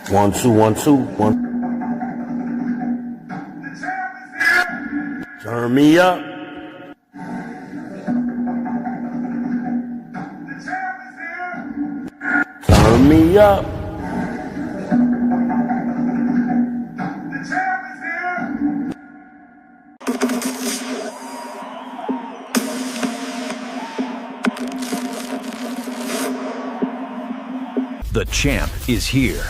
One, two, one, two, one. Turn me up. Turn me up. The champ is here.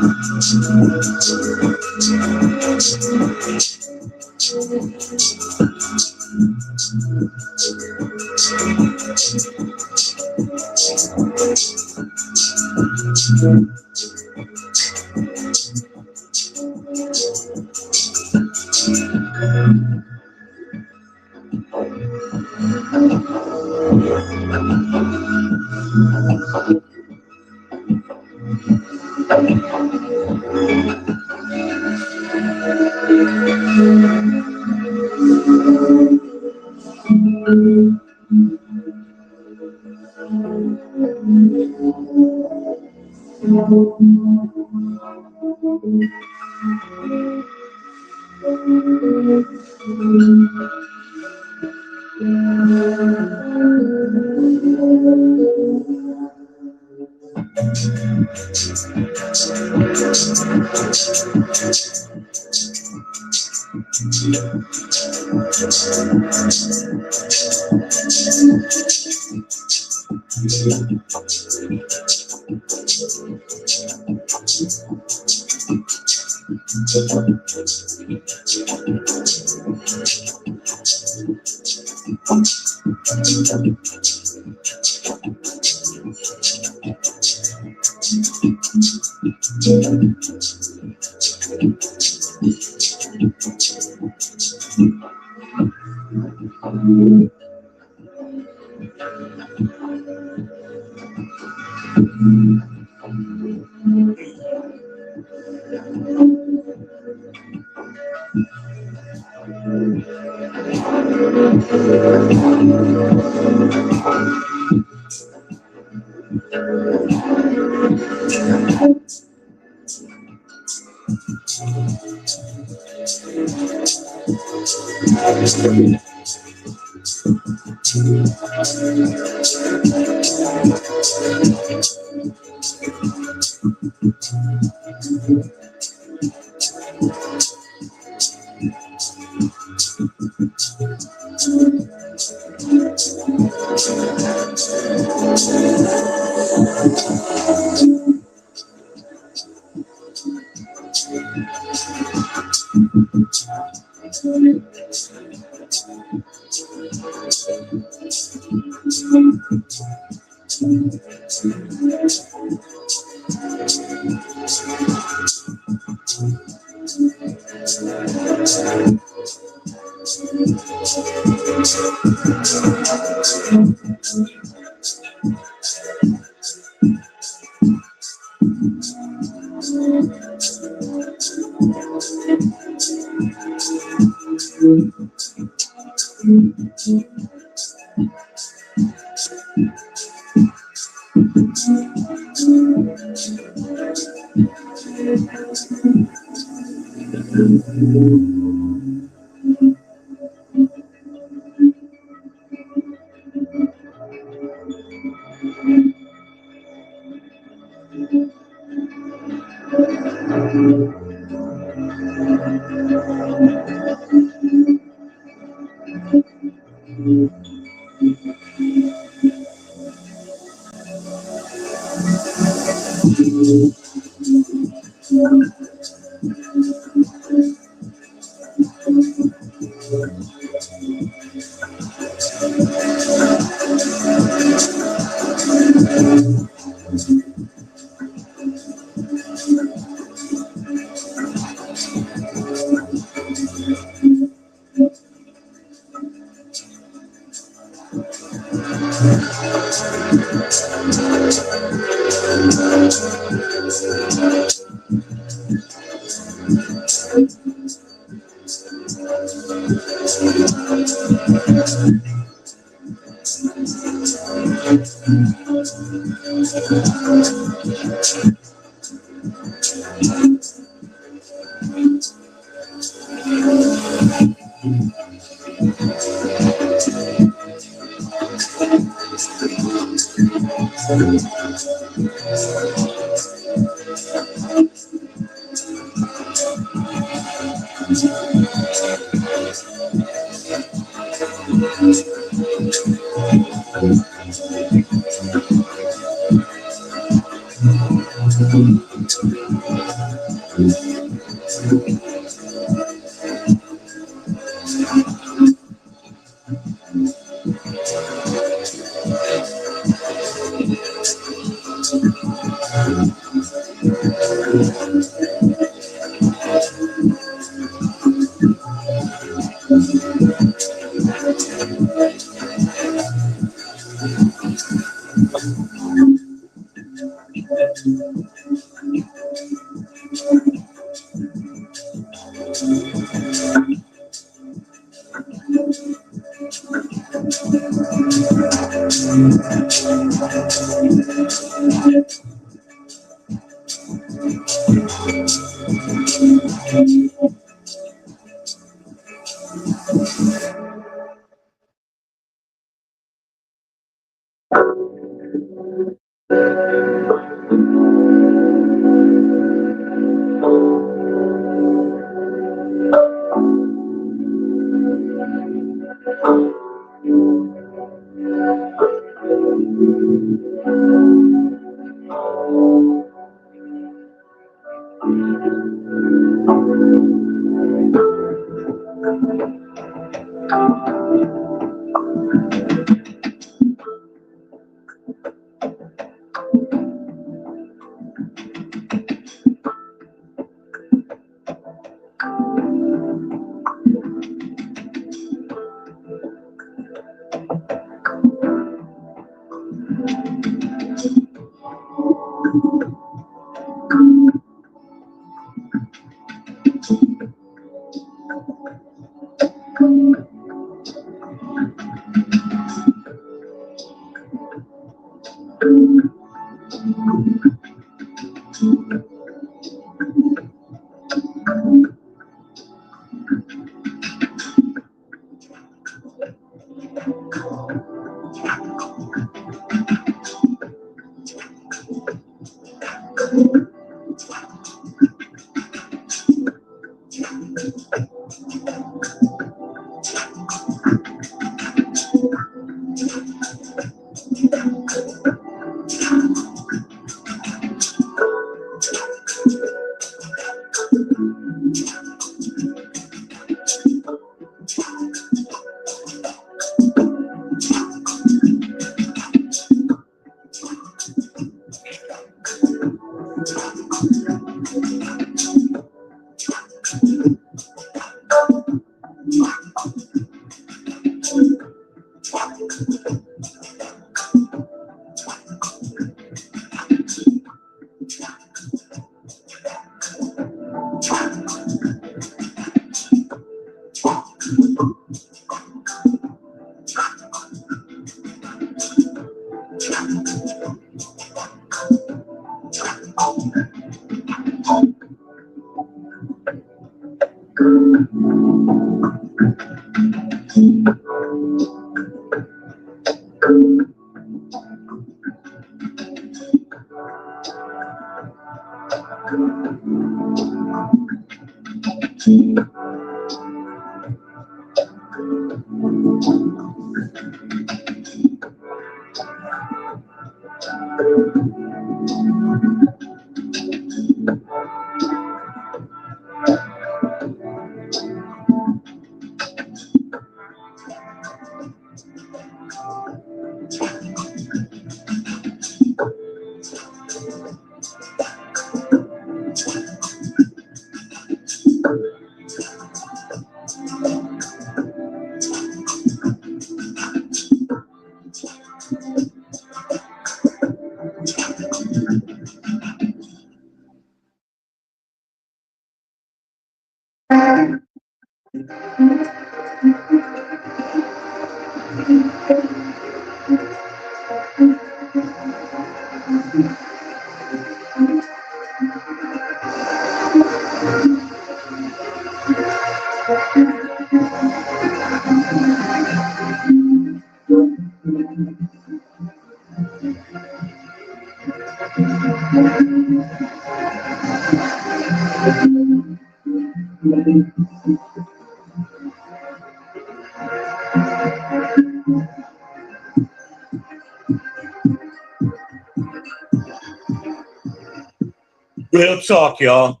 Real talk, y'all.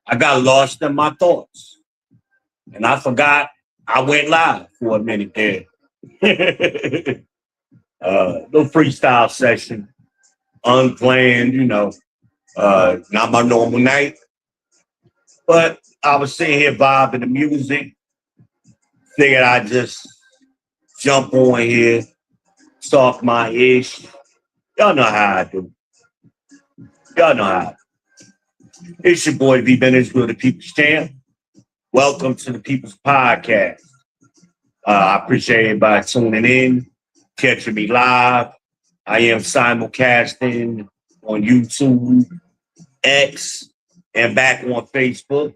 I got lost in my thoughts. And I forgot I went live for a minute there. No freestyle session. Unplanned, not my normal night. But I was sitting here vibing the music. Figured I'd just jump on here, talk my ish. Y'all know how I do. Y'all know how. It's your boy V Bennersville, the People's Champ. Welcome to the People's Podcast. I appreciate everybody tuning in, catching me live. I am simulcasting on YouTube, X, and back on Facebook.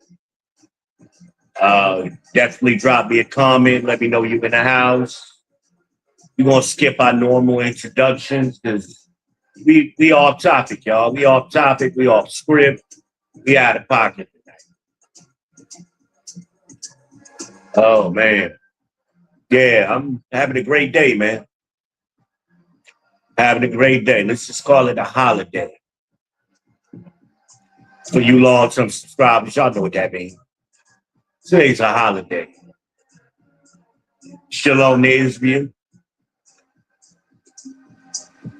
Definitely drop me a comment. Let me know you're in the house. We're going to skip our normal introductions because we off topic, y'all. We off topic. We off script. We out of pocket tonight. Oh, man. Yeah, I'm having a great day, man. Having a great day. Let's just call it a holiday. For you long-term subscribers, y'all know what that means. Today's a holiday. Shalom to Israel.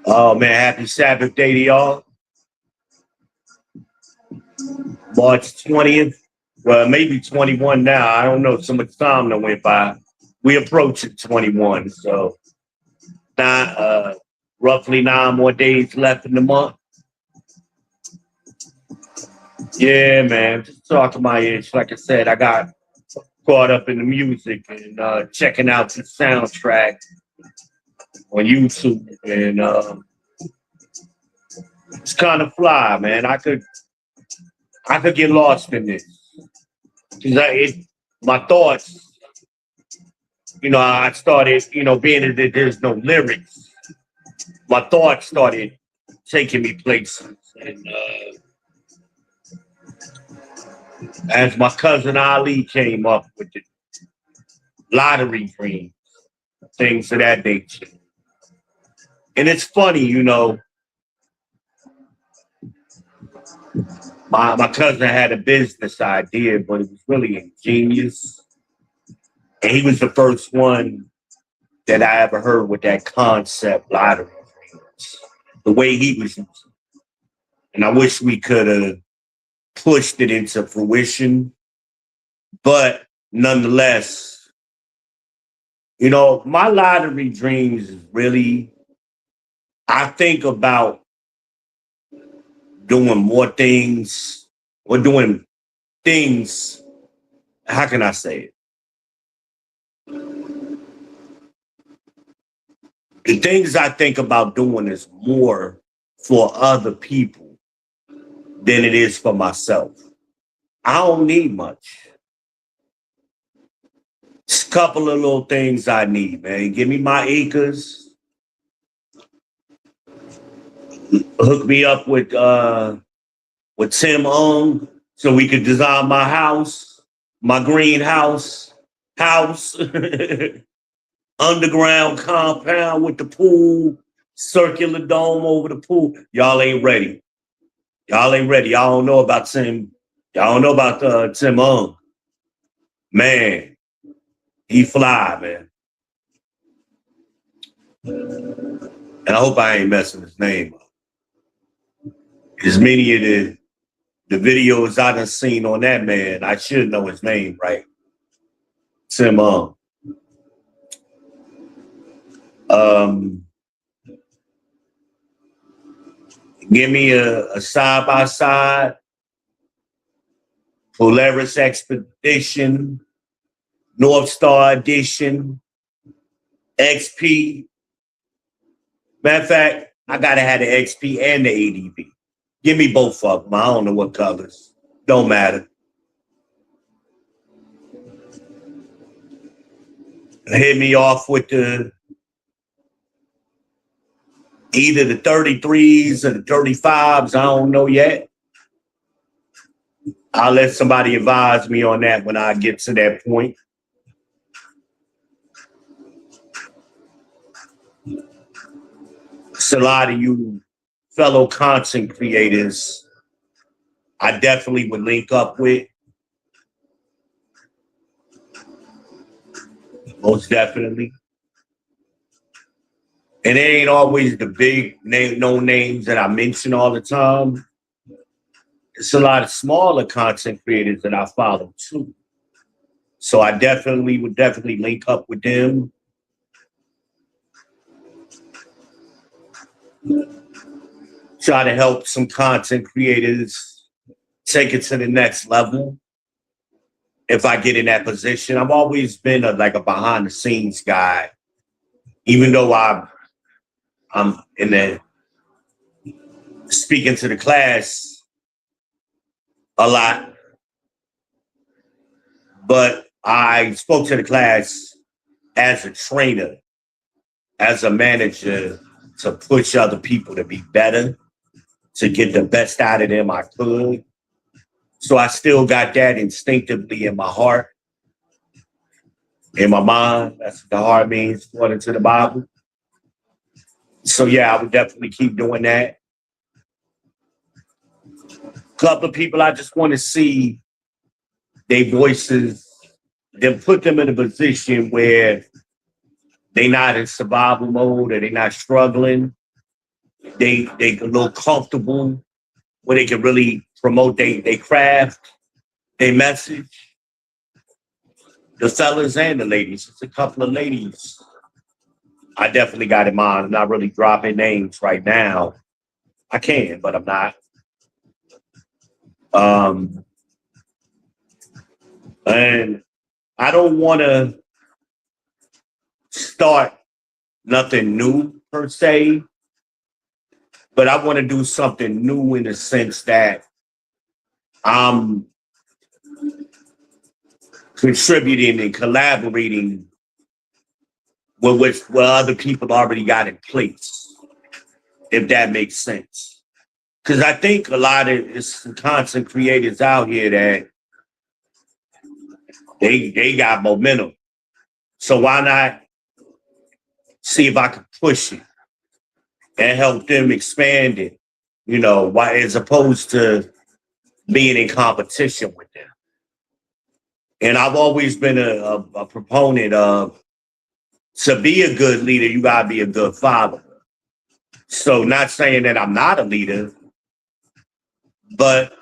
Oh, man, happy Sabbath day to y'all. March 20th. Well, maybe 21 now. I don't know. So much time that went by. We approaching 21. So roughly 9 more days left in the month. Yeah, man. Just talking my ish. Like I said, I got caught up in the music and checking out the soundtrack on YouTube. And it's kind of fly, man. I could get lost in this. Because my thoughts, I started, being that there's no lyrics, my thoughts started taking me places. And as my cousin Ali came up with the lottery dreams, things of that nature. And it's funny, my cousin had a business idea, but it was really ingenious. And he was the first one that I ever heard with that concept, lottery dreams, the way he was using it. And I wish we could have pushed it into fruition. But nonetheless, my lottery dreams is really, I think about doing more things or doing things, how can I say it? The things I think about doing is more for other people than it is for myself. I don't need much. It's a couple of little things I need, man. Give me my acres. Hook me up with Tim Ung so we could design my house, my greenhouse house, underground compound with the pool, circular dome over the pool. Y'all ain't ready. Y'all ain't ready. Y'all don't know about Tim. Y'all don't know about Tim Ung. Man, he fly, man. And I hope I ain't messing his name up. As many of the videos I done seen on that man, I should know his name, right? Tim Ung. Give me a side-by-side Polaris Expedition, North Star Edition, XP. Matter of fact, I gotta have the XP and the ADV. Give me both of them. I don't know what colors. Don't matter. Hit me off with either the 33s or the 35s. I don't know yet. I'll let somebody advise me on that when I get to that point. It's a lot of you fellow content creators I definitely would link up with. Most definitely. And it ain't always the big no names that I mention all the time. It's a lot of smaller content creators that I follow too. So I would definitely link up with them. Try to help some content creators take it to the next level. If I get in that position, I've always been a behind the scenes guy, even though I'm in the speaking to the class a lot, but I spoke to the class as a trainer, as a manager, to push other people to be better, to get the best out of them I could. So I still got that instinctively in my heart, in my mind. That's what the heart means, according to the Bible. So yeah, I would definitely keep doing that. A couple of people I just want to see their voices, then put them in a position where they not in survival mode or they not struggling. They a little comfortable where they can really promote their craft, their message. The fellas and the ladies. It's a couple of ladies I definitely got in mind. I'm not really dropping names right now. I can, but I'm not. And I don't want to start nothing new per se, but I want to do something new in the sense that I'm contributing and collaborating with what other people already got in place, if that makes sense. Because I think a lot of it's content creators out here that they got momentum. So why not see if I can push it and help them expand it, why as opposed to being in competition with them. And I've always been a proponent of, to be a good leader, you gotta be a good father. So not saying that I'm not a leader, but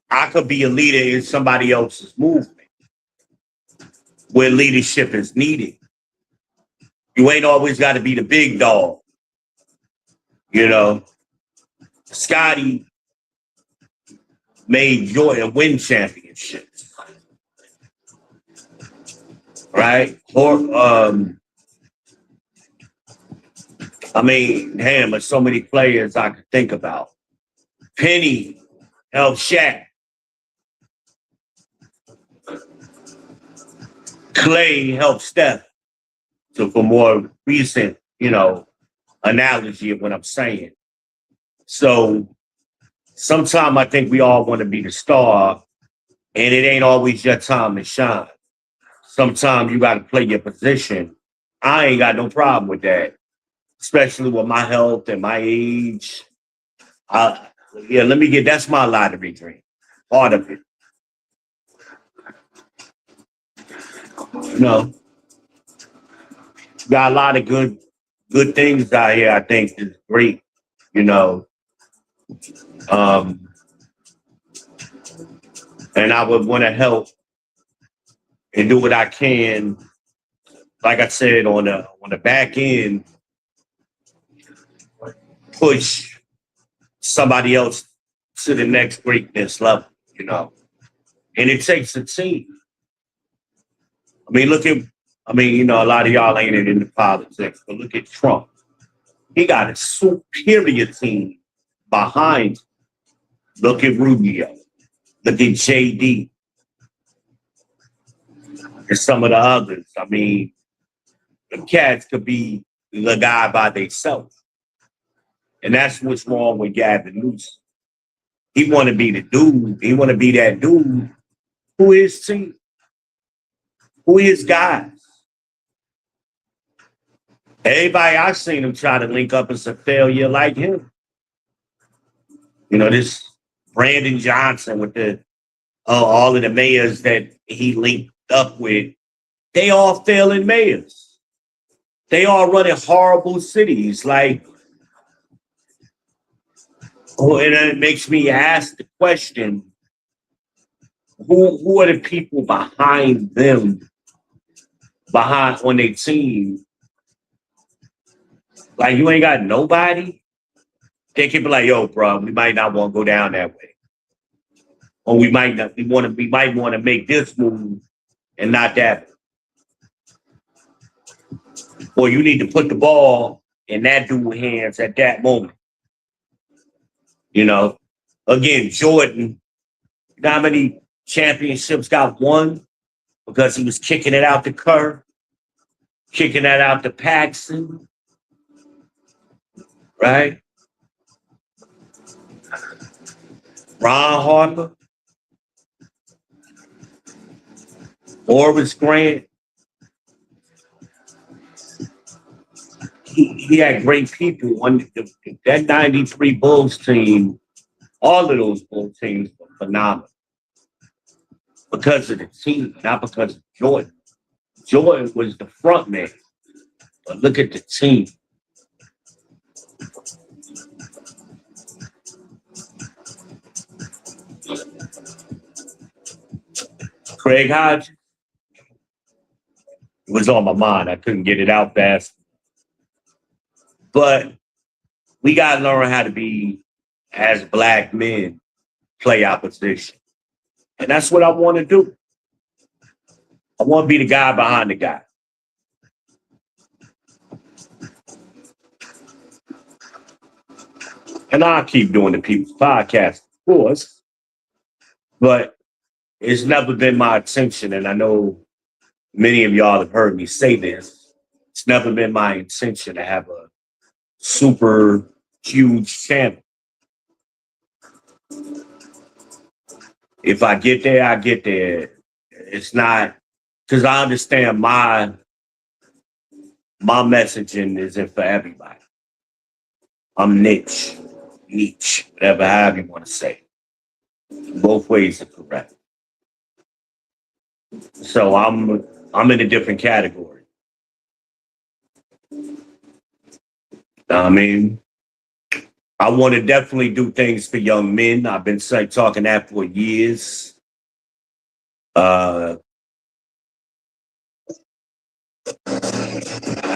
I could be a leader in somebody else's movement where leadership is needed. You ain't always got to be the big dog. Scotty made Jordan win championships, right? Or there's so many players I could think about. Penny helped Shaq Clay helped Steph. So for more recent, analogy of what I'm saying. So sometimes I think we all want to be the star, and it ain't always your time to shine. Sometimes you got to play your position. I ain't got no problem with that, especially with my health and my age. Let me get that's my lottery dream. Part of it. You know, got a lot of good things out here. I think is great. You know, um, and I would want to help and do what I can. Like I said, on the back end, push somebody else to the next greatness level. And it takes a team. I mean, a lot of y'all ain't into politics, but look at Trump. He got a superior team behind him. Look at Rubio. Look at JD. And some of the others. I mean, the cats could be the guy by themselves. And that's what's wrong with Gavin Newsom. He want to be the dude. He want to be that dude who is team, who is guys. Everybody I've seen him try to link up is a failure like him. This Brandon Johnson with all of the mayors that he linked up with, they all failing mayors. They all running horrible cities. And it makes me ask the question, who are the people behind them, on their team? Like, you ain't got nobody? They can be like, yo, bro, we might not want to go down that way. Or we might want to make this move and not that. Or you need to put the ball in that dude's hands at that moment. Again, Jordan, you know how many championships got won because he was kicking it out to Kerr, kicking that out to Paxson, right? Ron Harper, Orvis Grant. He had great people. That 93 Bulls team, all of those Bulls teams were phenomenal. Because of the team, not because of Jordan. Jordan was the front man. But look at the team. Craig Hodges. It was on my mind. I couldn't get it out fast. But we got to learn how to be, as black men, play our position. And that's what I want to do. I want to be the guy behind the guy. And I'll keep doing the People's Podcast, of course. But it's never been my intention, and I know many of y'all have heard me say this. It's never been my intention to have a super huge channel. If I get there, I get there. It's not because I understand my messaging isn't for everybody. I'm niche, however you want to say. Both ways are correct. So I'm in a different category. I mean, I want to definitely do things for young men. I've been talking that for years. I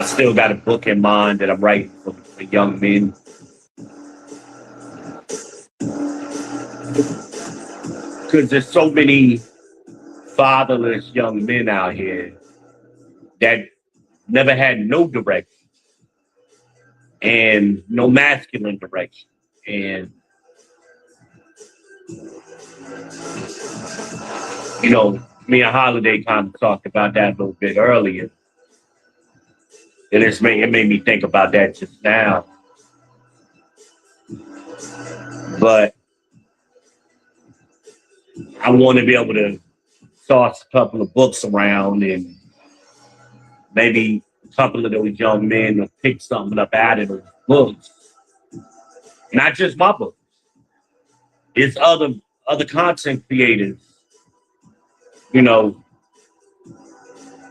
still got a book in mind that I'm writing for young men. Because there's so many fatherless young men out here that never had no direction and no masculine direction. And, Me and Holiday kind of talked about that a little bit earlier. It made me think about that just now. But I want to be able to toss a couple of books around and maybe a couple of those young men will pick something up out of those books. Not just my book. It's other content creators. You know,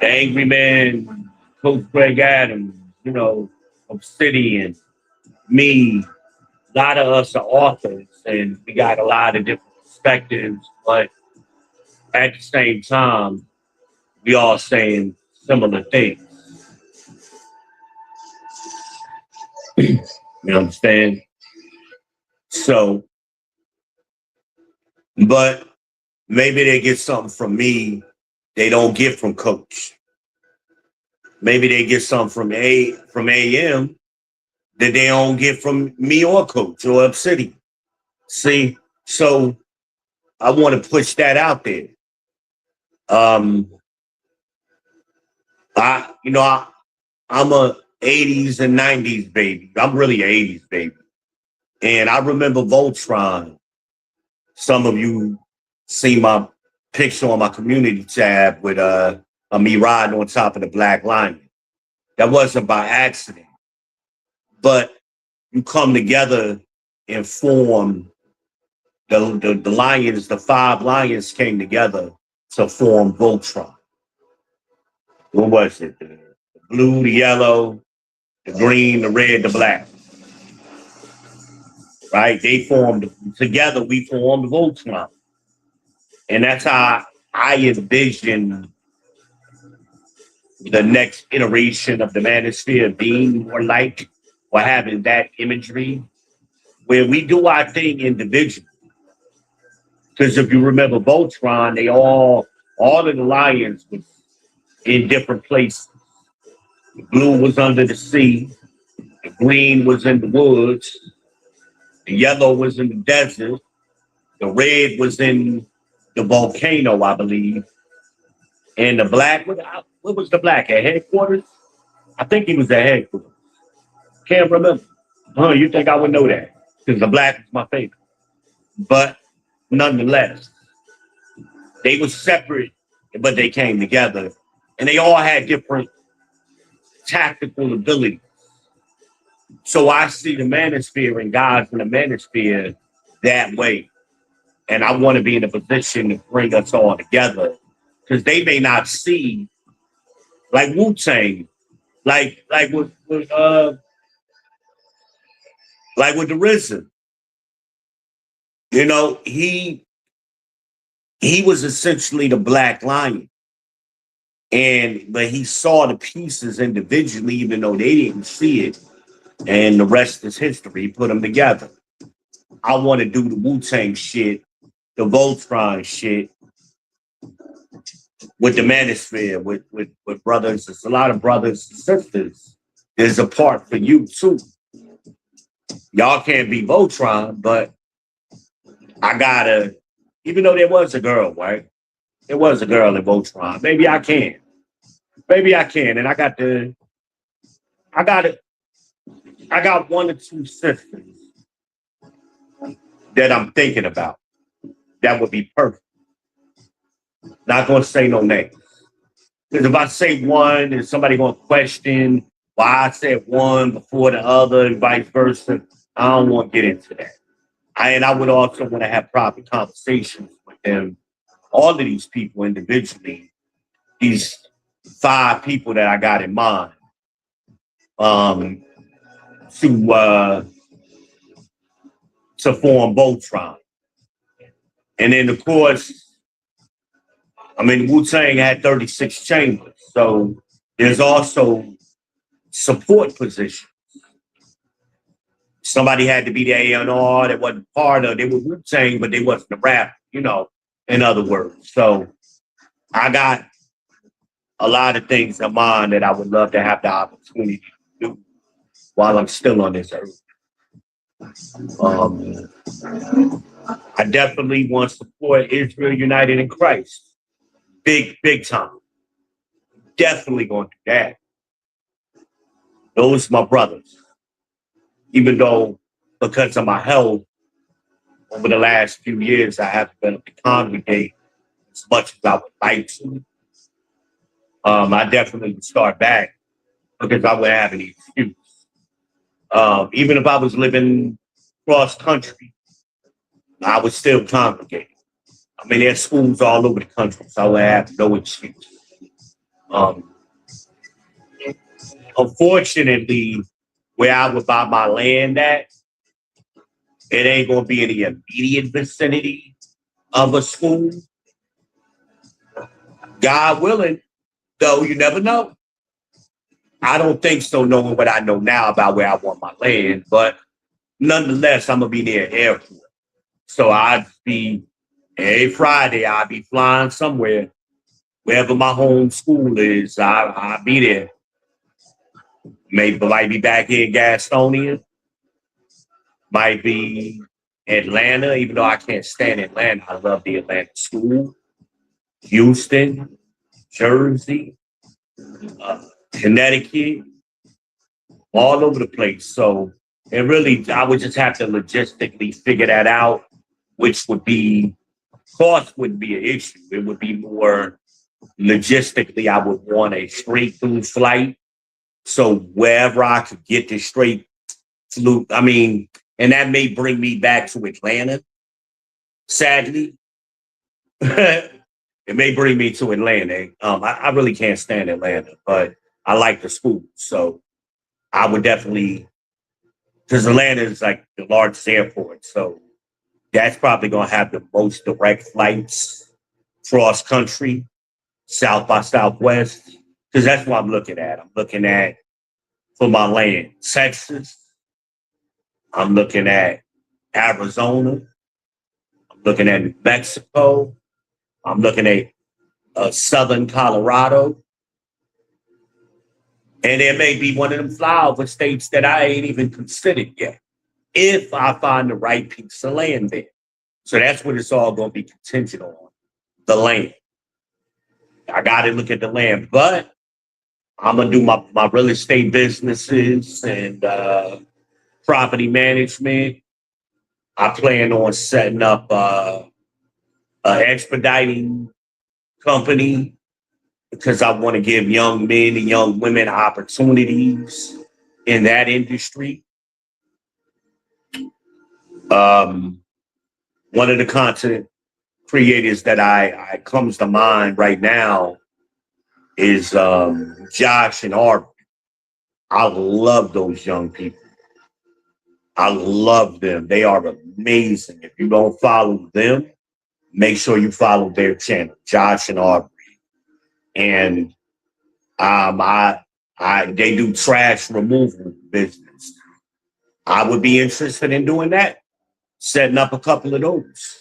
the Angry Man, Coach Greg Adams, you know, Obsidian, me. A lot of us are authors and we got a lot of different perspectives, but at the same time, we all saying similar things. You understand? So, but maybe they get something from me they don't get from Coach. Maybe they get something from AM that they don't get from me or Coach or Obsidian. See, so I want to push that out there. Um, I'm a 80s and 90s baby. I'm really an 80s baby. And I remember Voltron. Some of you see my picture on my community tab with me riding on top of the Black Lion. That wasn't by accident. But you come together and form the lions, the 5 lions came together to form Voltron. What was it? The blue, the yellow, the green, the red, the black. Right? They formed together, we formed Voltron. And that's how I envision the next iteration of the manosphere being more like, or having that imagery where we do our thing individually. Because if you remember Voltron, they all of the lions was in different places. The blue was under the sea, the green was in the woods, the yellow was in the desert, the red was in the volcano, I believe, and the black, what was the black, at headquarters? I think he was at headquarters. Can't remember. You think I would know that? Because the black is my favorite. But nonetheless, they were separate, but they came together. And they all had different tactical abilities. So I see the manosphere and guys in the manosphere that way. And I want to be in a position to bring us all together. Because they may not see, like Wu-Tang, like with the RZA. You know, he was essentially the Black Lion. But he saw the pieces individually, even though they didn't see it. And the rest is history. He put them together. I want to do the Wu-Tang shit, the Voltron shit, with the manosphere, with brothers. There's a lot of brothers and sisters. There's a part for you too. Y'all can't be Voltron, but I gotta, even though there was a girl, right? There was a girl in Voltron. Maybe I can. And I got 1 or 2 sisters that I'm thinking about. That would be perfect. Not gonna say no names. Because if I say one, is somebody gonna question why I said one before the other and vice versa? I don't want to get into that. I would also want to have proper conversations with them, all of these people individually, these 5 people that I got in mind, to form Voltron. And then, of course, I mean, Wu-Tang had 36 chambers. So there's also support positions. Somebody had to be the A&R that wasn't part of, they were Wu-Tang, but they wasn't the rap, you know, in other words. So I got a lot of things in mind that I would love to have the opportunity to do while I'm still on this earth. I definitely want to support Israel United in Christ. big time. Definitely going to do that. Those my brothers. Even though because of my health over the last few years, I haven't been able to congregate as much as I would like to. I definitely would start back because I wouldn't have any excuse. Even if I was living cross country, I would still congregate. I mean, there's schools all over the country, so I would have no excuse. Um, Unfortunately, where I would buy my land at, it ain't gonna be in the immediate vicinity of a school. God willing, though, you never know. I don't think so, knowing what I know now about where I want my land, but nonetheless, I'm gonna be near an airport. So I'd be every Friday, I'd be flying somewhere, wherever my home school is, I'll be there. Maybe might be back here in Gastonia, might be Atlanta, even though I can't stand Atlanta. I love the Atlanta school. Houston, Jersey, Connecticut, all over the place. So it really, I would just have to logistically figure that out, which would be, cost wouldn't be an issue. It would be more logistically, I would want a straight through flight. So wherever I could get the straight flew, I mean, and that may bring me back to Atlanta, sadly. It may bring me to Atlanta. I really can't stand Atlanta, but I like the school. So I would definitely, because Atlanta is like the largest airport. So that's probably going to have the most direct flights cross country, South by Southwest, because that's what I'm looking at. I'm looking at for my land, Texas. I'm looking at Arizona. I'm looking at New Mexico. I'm looking at southern Colorado. And there may be one of them flyover states that I ain't even considered yet, if I find the right piece of land there. So that's what it's all going to be contingent on, the land. I got to look at the land, but I'm going to do my real estate businesses and property management. I plan on setting up an expediting company because I want to give young men and young women opportunities in that industry. One of the content creators that I comes to mind right now is Josh and Aubrey. I love those young people. I love them. They are amazing. If you don't follow them, make sure you follow their channel, Josh and Aubrey. And they do trash removal business. I would be interested in doing that, setting up a couple of those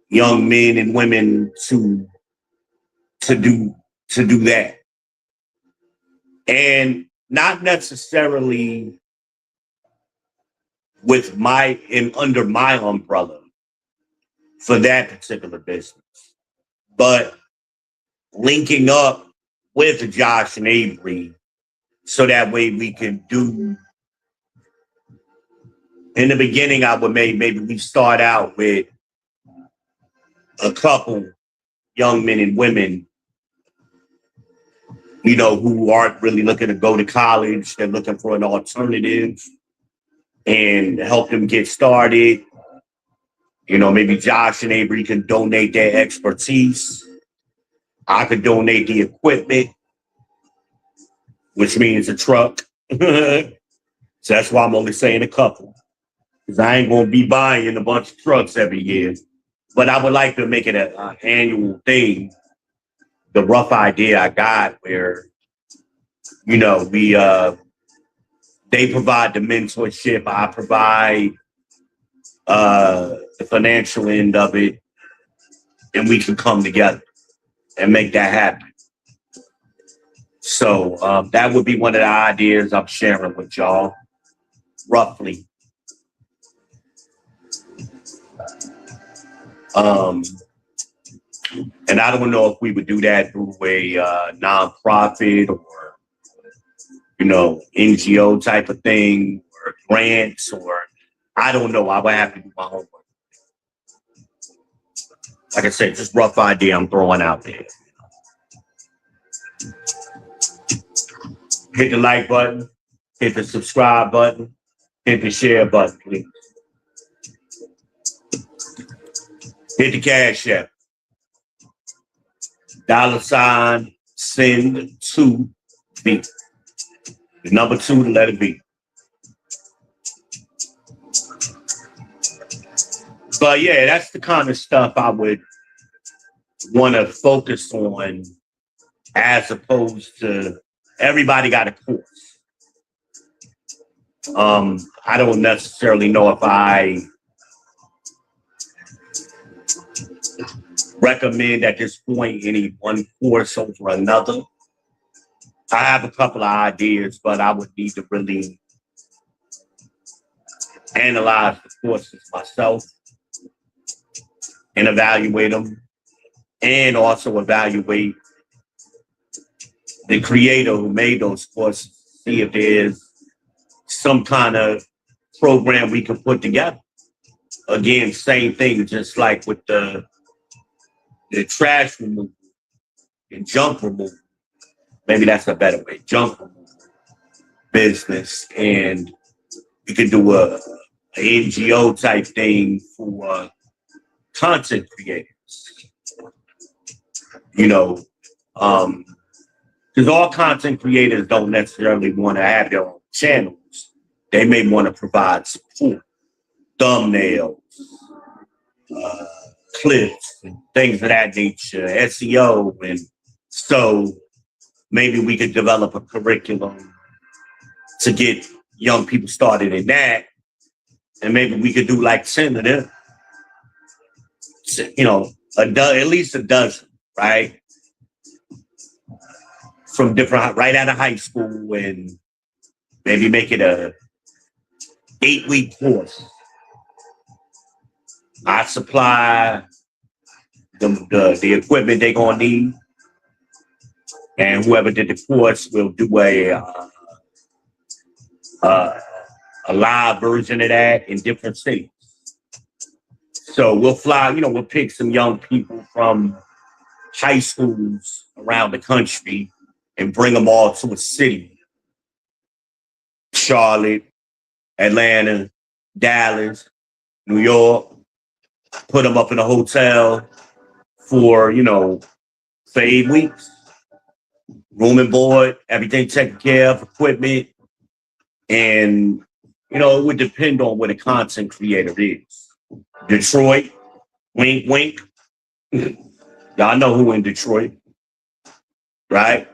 young men and women to do that, and not necessarily with under my umbrella for that particular business, but linking up with Josh and Avery so that way we can do. In the beginning, I would maybe we start out with a couple young men and women, who aren't really looking to go to college. They're looking for an alternative and help them get started. Maybe Josh and Avery can donate their expertise. I could donate the equipment, which means a truck. So that's why I'm only saying a couple, because I ain't going to be buying a bunch of trucks every year. But I would like to make it an annual thing. The rough idea I got where, we they provide the mentorship, I provide the financial end of it, and we can come together and make that happen. So that would be one of the ideas I'm sharing with y'all, roughly. And I don't know if we would do that through a nonprofit or, NGO type of thing or grants or I don't know. I would have to do my homework. Like I said, just rough idea I'm throwing out there. Hit the like button, hit the subscribe button, hit the share button, please. Hit the Cash App. $ send to B. The number 2, the letter B. But yeah, that's the kind of stuff I would want to focus on as opposed to everybody got a course. I don't necessarily know if I recommend at this point any one course over another. I have a couple of ideas, but I would need to really analyze the courses myself and evaluate them, and also evaluate the creator who made those courses, see if there's some kind of program we can put together. Again, same thing, just like with the trash removal and junk removal. Maybe that's a better way, junk removal business. And you could do a NGO type thing for content creators. Because all content creators don't necessarily want to have their own channels. They may want to provide support, thumbnails, clips, and things of that nature, SEO. And so maybe we could develop a curriculum to get young people started in that. And maybe we could do like 10 of them, at least a dozen, right? From different, right out of high school, and maybe make it a 8-week course. I supply the equipment they're gonna need, and whoever did the course will do a live version of that in different cities. So we'll fly, we'll pick some young people from high schools around the country and bring them all to a city. Charlotte, Atlanta, Dallas, New York, put them up in a hotel for 8 weeks. Room and board, everything taken care of, equipment. And, it would depend on where the content creator is. Detroit, wink, wink. Y'all know who in Detroit, right?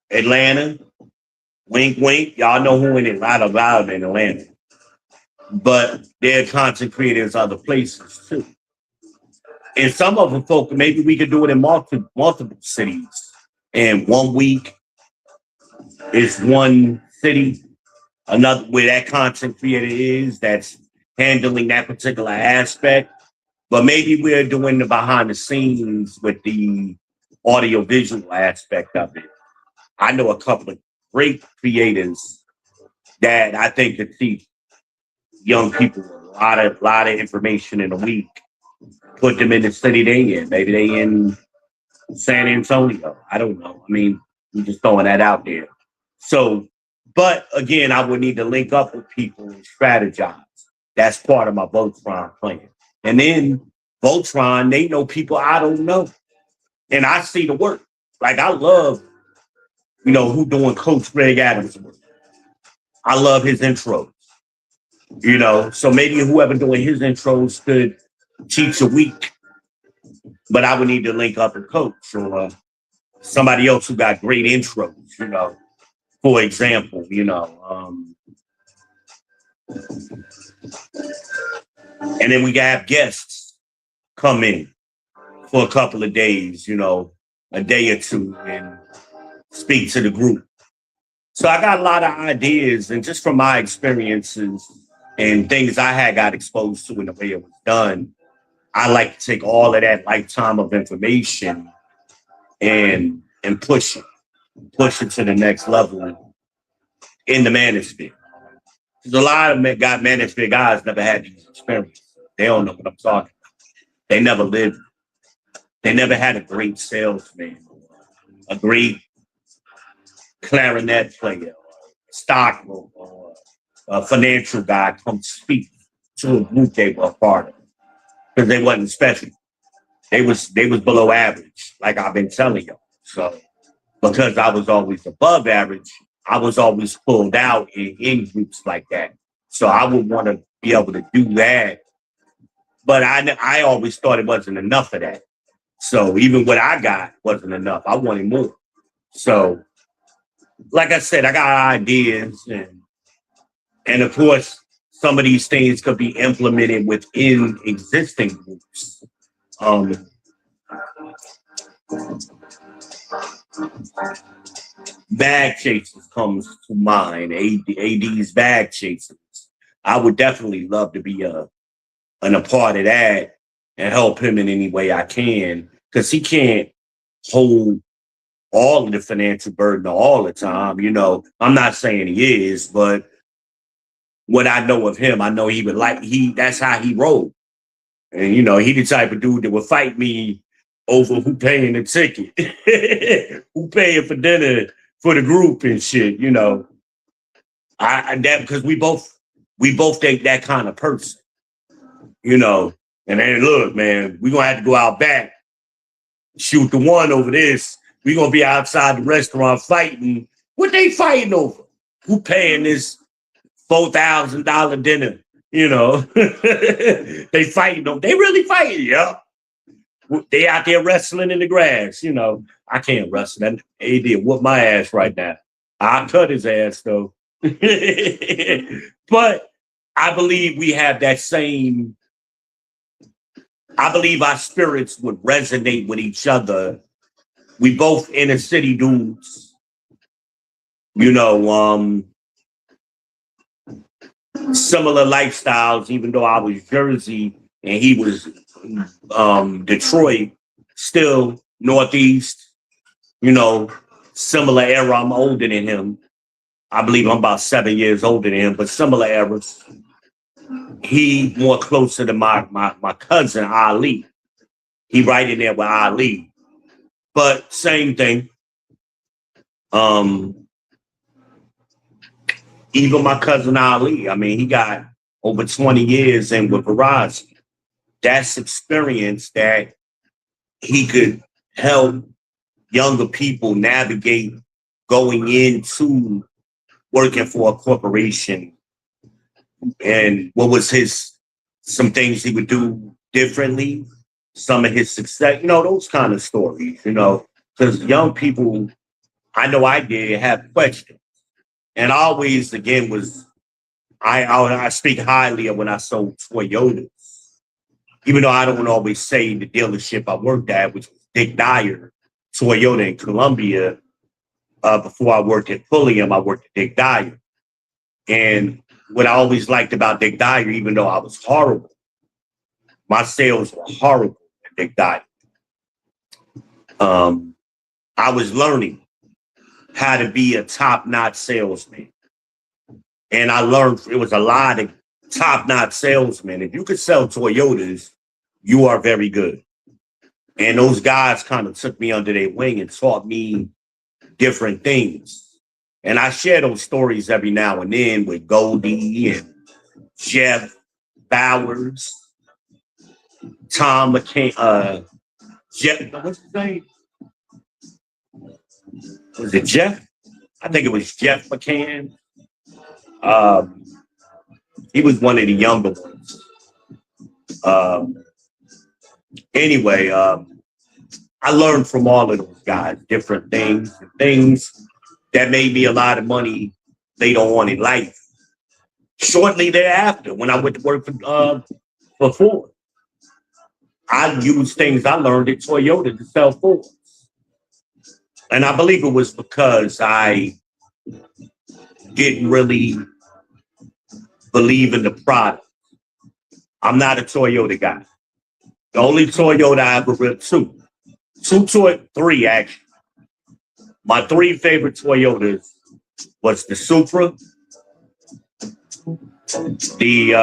Atlanta, wink, wink. Y'all know who in Atlanta, in Atlanta. But there are content creators other places too. And some of them folk, maybe we could do it in multiple cities. And 1 week is one city, another where that content creator is that's handling that particular aspect. But maybe we're doing the behind the scenes with the audio visual aspect of it. I know a couple of great creators that I think could teach young people a lot of information in a week. Put them in the city they in. Maybe they in San Antonio. I don't know. I mean, we're just throwing that out there. So, but again, I would need to link up with people and strategize. That's part of my Voltron plan. And then Voltron, they know people I don't know. And I see the work. Like I love, who doing Coach Greg Adams' work. I love his intros. So maybe whoever doing his intros could teach a week. But I would need to link up with Coach or somebody else who got great intros, for example, and then we got guests come in for a couple of days, a day or two, and speak to the group. So I got a lot of ideas, and just from my experiences and things I had got exposed to in the way it was done, I like to take all of that lifetime of information and push it to the next level in the manosphere. Because a lot of manosphere guys never had these experiences. They don't know what I'm talking about. They never lived. They never had a great salesman, a great clarinet player, stockbroker, or a financial guy come speak to a group they were a part of because they wasn't special. They was below average, like I've been telling you. So because I was always above average, I was always pulled out in groups like that. So I would want to be able to do that. But I always thought it wasn't enough of that. So even what I got wasn't enough. I wanted more. So like I said, I got ideas and of course some of these things could be implemented within existing groups. Um, Bag chasers comes to mind. AD's bag chasers. I would definitely love to be a part of that and help him in any way I can because he can't hold all of the financial burden all the time. You know, I'm not saying he is, but what I know of him, I know he would like that's how he rolled. And you know, he the type of dude that would fight me over who paying the ticket, who paying for dinner for the group and shit. You know, I that because we both think that kind of person. You know, and then look, man, we gonna have to go out back, shoot the one over this. We gonna be outside the restaurant fighting. What they fighting over? Who paying this $4,000 dinner? You know, they fighting them. They really fighting, yeah. They out there wrestling in the grass. You know, I can't wrestle. That AD whoop my ass right now. I'll cut his ass though. But I believe we have that same. I believe our spirits would resonate with each other. We both inner city dudes, you know, similar lifestyles, even though I was Jersey and he was Detroit, still Northeast, you know, similar era. I'm older than him. I believe I'm about 7 years older than him, but similar eras. He more closer to my cousin Ali. He right in there with Ali. But same thing. Even my cousin Ali, I mean, he got over 20 years in with Verizon. That's experience that he could help younger people navigate going into working for a corporation and what was some things he would do differently, some of his success, you know, those kind of stories, you know, because young people, I know I did have questions. And always, again, I speak highly of when I sold Toyotas, even though I don't always say the dealership I worked at, which was Dick Dyer, Toyota in Columbia. Before I worked at Pulliam, I worked at Dick Dyer. And what I always liked about Dick Dyer, even though I was horrible, my sales were horrible at Dick Dyer. I was learning how to be a top-notch salesman. And I learned it was a lot of top-notch salesmen. If you could sell Toyotas, you are very good. And those guys kind of took me under their wing and taught me different things. And I share those stories every now and then with Goldie and Jeff Bowers, Tom McCain, Jeff, what's his name? Was it Jeff? I think it was Jeff McCann. He was one of the younger ones. Anyway, I learned from all of those guys different things that made me a lot of money later on in life. Shortly thereafter, when I went to work for Ford, I used things I learned at Toyota to sell Fords. And I believe it was because I didn't really believe in the product. I'm not a Toyota guy. The only Toyota I ever ripped, three actually. My three favorite Toyotas was the Supra, the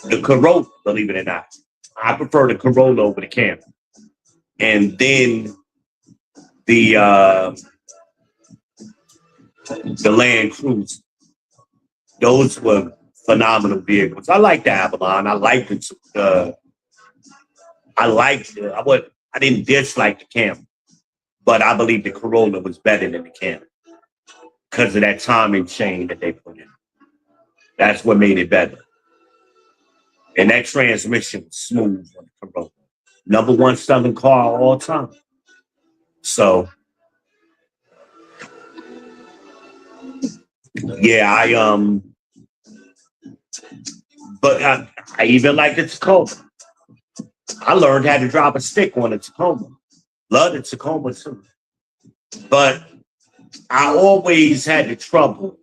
the Corolla, believe it or not. I prefer the Corolla over the Camry. And then the Land Cruiser. Those were phenomenal vehicles. I like the Avalon. I liked it. I didn't dislike the Camry, but I believe the Corolla was better than the Camry because of that timing chain that they put in. That's what made it better. And that transmission was smooth on the Corolla. Number one selling car all time. So, yeah, but I even like the Tacoma. I learned how to drop a stick on a Tacoma. Love the Tacoma too. But I always had the trouble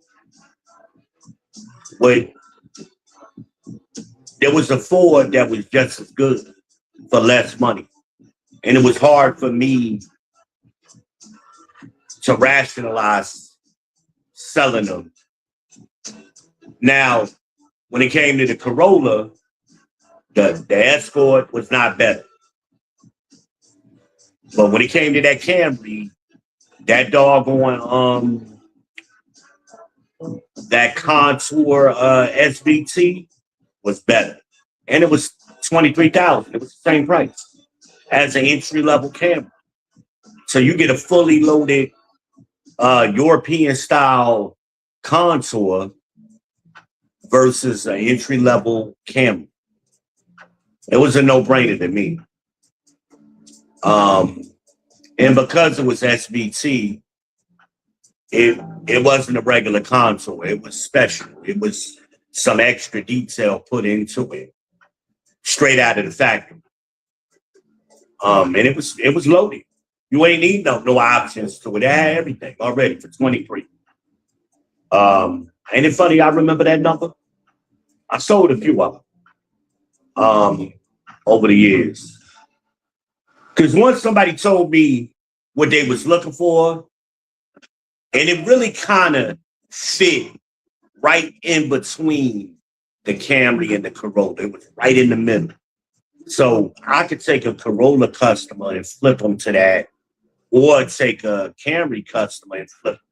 with, there was a Ford that was just as good for less money. And it was hard for me to rationalize selling them. Now, when it came to the Corolla, the Escort was not better. But when it came to that Camry, that doggone that Contour SVT was better. And it was $23,000. It was the same price as an entry-level Camry. So you get a fully loaded European-style Contour versus an entry-level Camry. It was a no-brainer to me. And because it was SVT, it wasn't a regular Contour. It was special. It was some extra detail put into it, straight out of the factory. And it was loaded. You ain't need no options to it. It had everything already for 23. Ain't it funny? I remember that number. I sold a few of them over the years. Because once somebody told me what they was looking for, and it really kind of fit right in between the Camry and the Corolla. It was right in the middle. So I could take a Corolla customer and flip them to that, or take a Camry customer and flip them.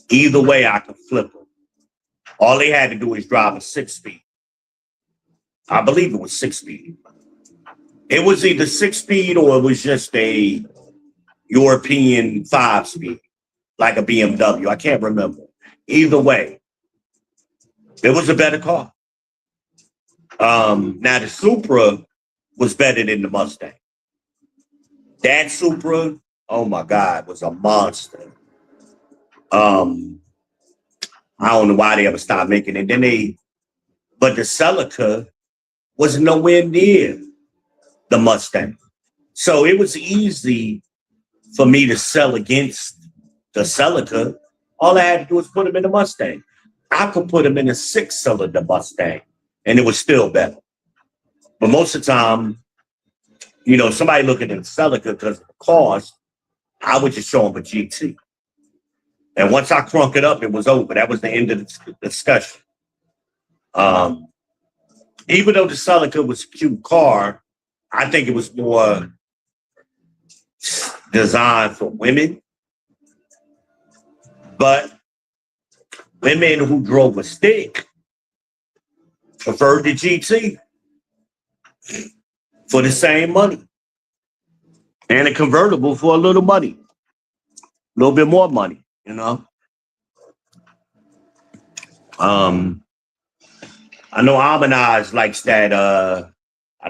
Either way, I could flip them. All they had to do is drive a 6-speed. I believe it was 6-speed. It was either 6-speed or it was just a European 5-speed, like a BMW. I can't remember. Either way, it was a better car. Now the Supra was better than the Mustang. That Supra, oh my God, was a monster. I don't know why they ever stopped making it. But the Celica was nowhere near the Mustang. So it was easy for me to sell against the Celica. All I had to do was put them in the Mustang. I could put them in a 6-cylinder Mustang, and it was still better. But most of the time, somebody looking at the Celica because of the cost, I would just show them a GT. And once I crunk it up, it was over. That was the end of the discussion. Even though the Celica was a cute car, I think it was more designed for women. But women who drove a stick preferred the GT for the same money. And a convertible for a little money. A little bit more money, I know Amanaz likes that, I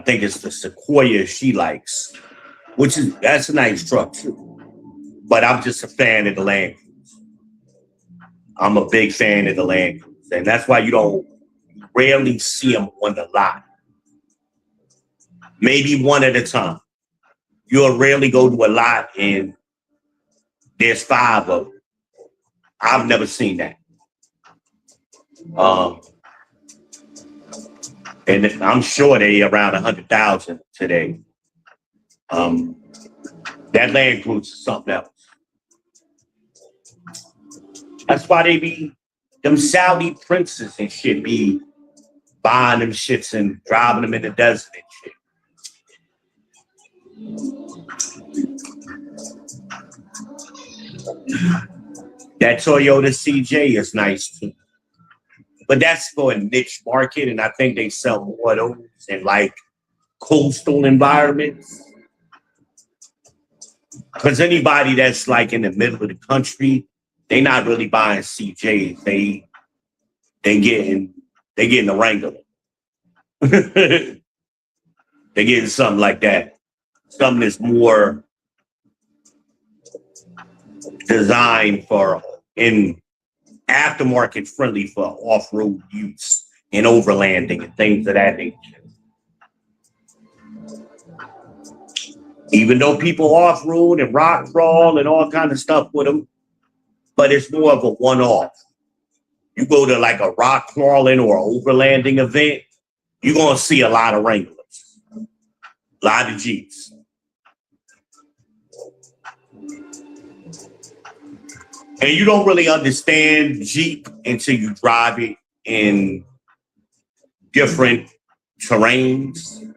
think it's the Sequoia she likes, that's a nice truck too. But I'm just a fan of the Land Cruiser. I'm a big fan of the Land Cruiser. And that's why you don't rarely see them on the lot. Maybe one at a time. You'll rarely go to a lot and there's 5 of them. I've never seen that. And I'm sure they around 100,000 today. That Land Cruiser is something else. That's why they be them Saudi princes and shit be buying them shits and driving them in the desert and shit. That Toyota CJ is nice too. But that's for a niche market, and I think they sell more of those in like coastal environments. Because anybody that's like in the middle of the country, they not really buying CJs. They getting the Wrangler. They getting something like that. Something that's more designed for in aftermarket friendly for off-road use and overlanding and things of that nature. Even though people off-road and rock crawl and all kind of stuff with them, but it's more of a one-off. You go to like a rock crawling or overlanding event, you're going to see a lot of Wranglers, a lot of Jeeps. And you don't really understand Jeep until you drive it in different terrains.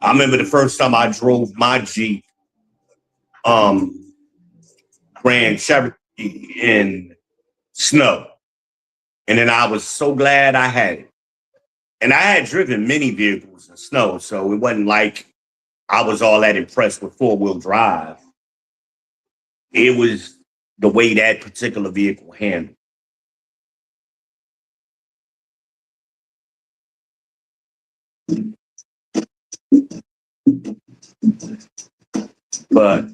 I remember the first time I drove my Jeep, Grand Cherokee in snow. And then I was so glad I had it. And I had driven many vehicles in snow, so it wasn't like I was all that impressed with four-wheel drive. It was the way that particular vehicle handled. But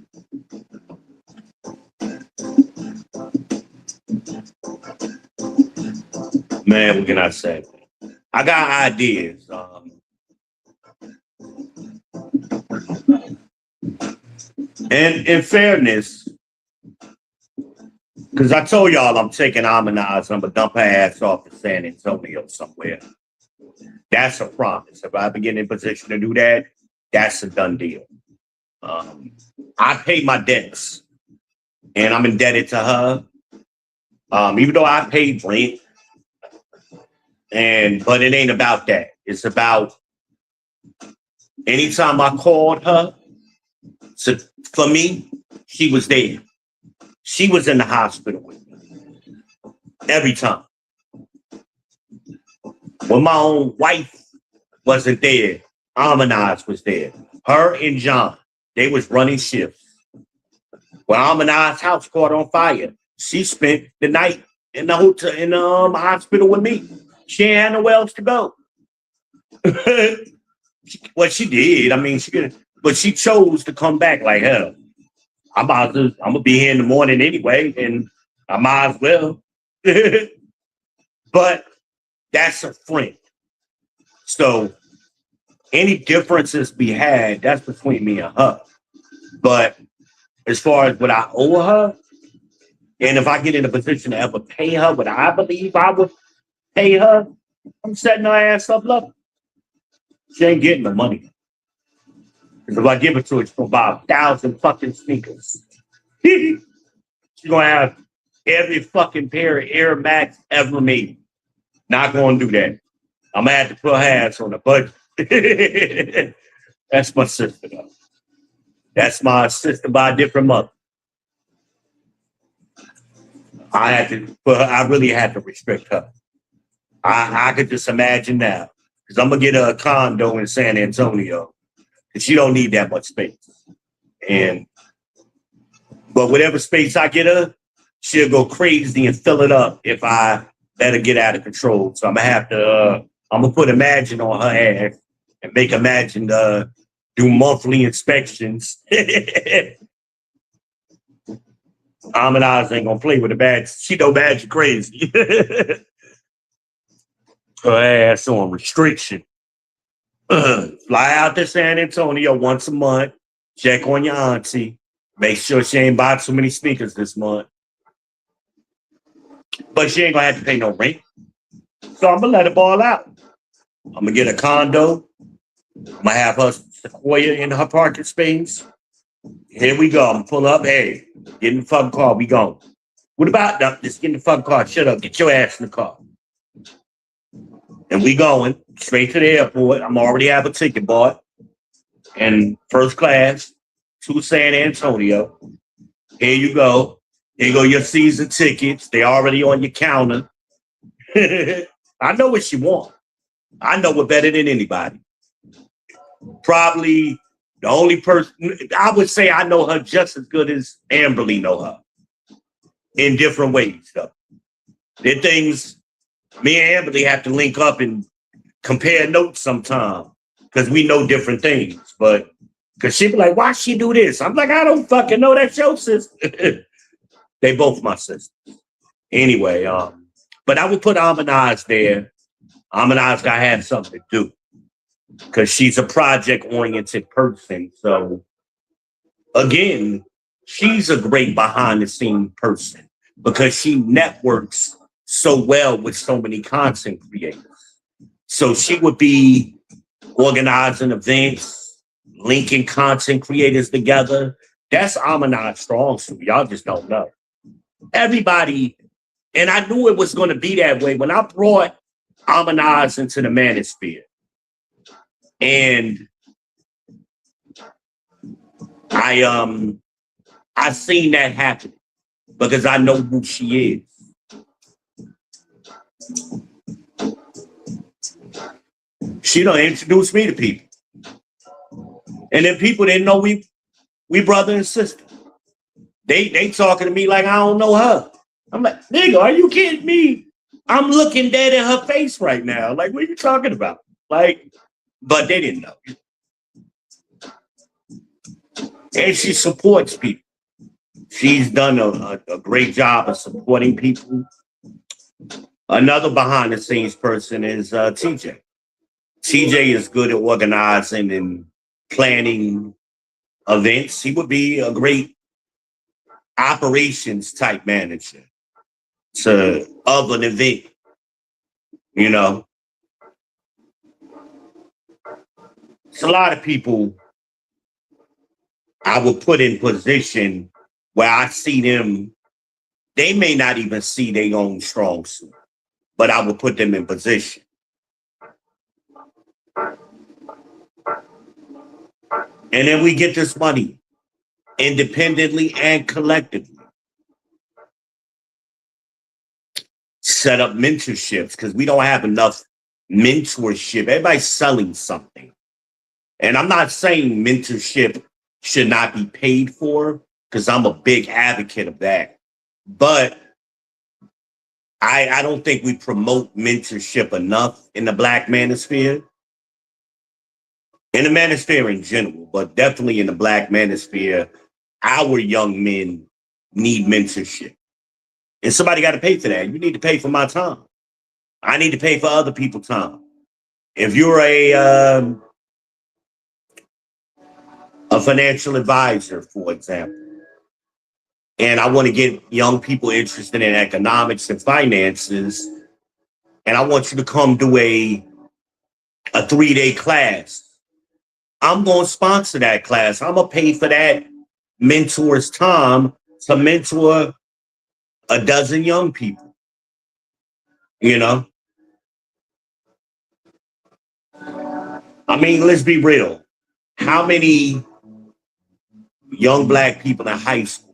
man, what can I say? I got ideas. And in fairness, because I told y'all I'm taking Amanaz, I'm gonna dump her ass off to San Antonio somewhere. That's a promise. If I ever get in position to do that, that's a done deal. I pay my debts, and I'm indebted to her. Even though I paid rent, but it ain't about that. It's about anytime I called her, so for me, she was there. She was in the hospital with me every time. When my own wife wasn't there, Amanaz was there. Her and John, they was running shifts. When Amanaz's house caught on fire, she spent the night in the hotel in the hospital with me. She ain't had nowhere else to go. Well, she did. I mean, she could, but she chose to come back like hell. I'm gonna be here in the morning anyway, and I might as well. But that's a friend. So any differences we had, that's between me and her. But as far as what I owe her, and if I get in a position to ever pay her what I believe I would pay her, I'm setting her ass up love. She ain't getting the money. Because if I give it to her, she's gonna buy 1,000 fucking sneakers. She's gonna have every fucking pair of Air Max ever made. Not gonna do that. I'm gonna have to put her ass on the budget. That's my sister, though. That's my sister by a different mother. I really had to restrict her. I could just imagine now. Because I'm gonna get her a condo in San Antonio. And she don't need that much space. But whatever space I get her, she'll go crazy and fill it up if I let her get out of control. So I'm gonna put Imagine on her ass and make Imagine do monthly inspections. Amanaz ain't gonna play with the badge. She know badge crazy. Her ass on restriction. Fly out to San Antonio once a month. Check on your auntie. Make sure she ain't bought too many sneakers this month. But she ain't gonna have to pay no rent. So I'm gonna let it ball out. I'm gonna get a condo. I'm gonna have her Sequoia in her parking space. Here we go. I'm gonna pull up. Hey, get in the fucking car. We going. What about that? Just get in the fucking car. Shut up. Get your ass in the car. And we going straight to the airport. I'm already have a ticket bought. And first class to San Antonio. Here you go. Here you go your season tickets. They already on your counter. I know what she want. I know it better than anybody. Probably the only person, I would say I know her just as good as Amberly know her. In different ways, though. There are things me and Amberly have to link up and compare notes sometime because we know different things. But because she be like, why she do this? I'm like, I don't fucking know. That's your sister. They both my sisters. Anyway, but I would put Amanaz there. Amanaz got to have something to do because she's a project-oriented person. So, again, she's a great behind-the-scenes person because she networks so well with so many content creators. So she would be organizing events, linking content creators together. That's Amanaz's strong suit. Y'all just don't know. Everybody, and I knew it was going to be that way when I brought Amanaz into the manosphere. And I seen that happen because I know who she is. She done introduced me to people. And then people didn't know we brother and sister. They talking to me like I don't know her. I'm like, nigga, are you kidding me? I'm looking dead in her face right now. Like, what are you talking about? Like, but they didn't know. And she supports people. She's done a great job of supporting people. Another behind the scenes person is TJ. TJ is good at organizing and planning events. He would be a great operations type manager of an event, you know. It's a lot of people I would put in position where I see them, they may not even see their own strong suit, but I would put them in position. And then we get this money independently and collectively. Set up mentorships because we don't have enough mentorship. Everybody's selling something. And I'm not saying mentorship should not be paid for because I'm a big advocate of that. But I don't think we promote mentorship enough in the Black manosphere. In the manosphere in general, but definitely in the Black manosphere, our young men need mentorship. And somebody got to pay for that. You need to pay for my time. I need to pay for other people's time. If you're a financial advisor, for example, and I want to get young people interested in economics and finances, and I want you to come do a 3-day class, I'm going to sponsor that class. I'm going to pay for that mentor's time to mentor a dozen young people, you know? I mean, let's be real. How many young Black people in high school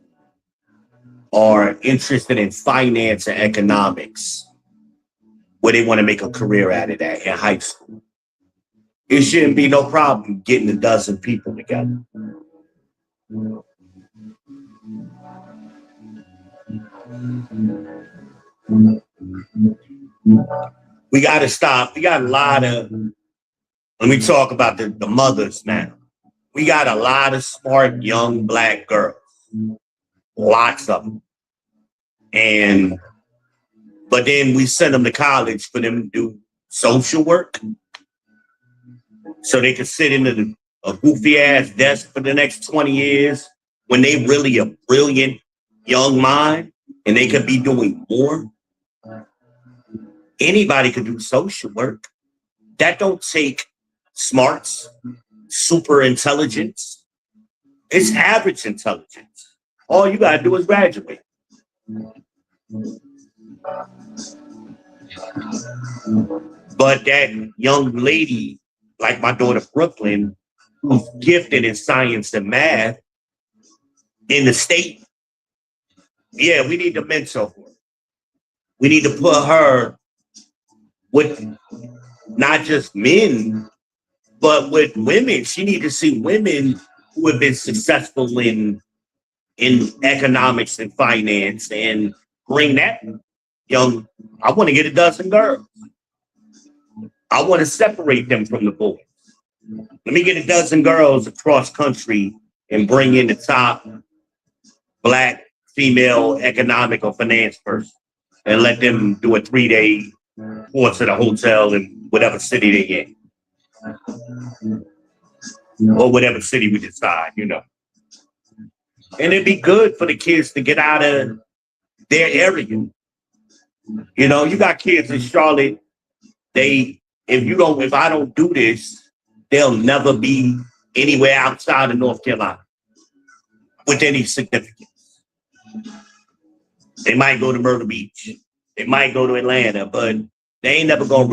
are interested in finance and economics where they want to make a career out of that in high school? It shouldn't be no problem getting a dozen people together. We got to stop. We got a lot of, let me talk about the mothers now. We got a lot of smart young Black girls. Lots of them. But then we send them to college for them to do social work. So they can sit in a goofy ass desk for the next 20 years when they really a brilliant young mind and they could be doing more. Anybody could do social work. that don't take smarts, super intelligence. It's average intelligence. All you gotta do is graduate. But that young lady, like my daughter Brooklyn, who's gifted in science and math in the state, yeah, we need to mentor her. We need to put her with not just men, but with women. She need to see women who have been successful in economics and finance and bring that young. I want to get a dozen girls. I want to separate them from the boys. Let me get a dozen girls across country and bring in the top Black female economic or finance person and let them do a 3-day course at a hotel in whatever city they in. Or whatever city we decide, you know. And it'd be good for the kids to get out of their area. You know, you got kids in Charlotte, if I don't do this, they'll never be anywhere outside of North Carolina with any significance. They might go to Myrtle Beach. They might go to Atlanta, but they ain't never gonna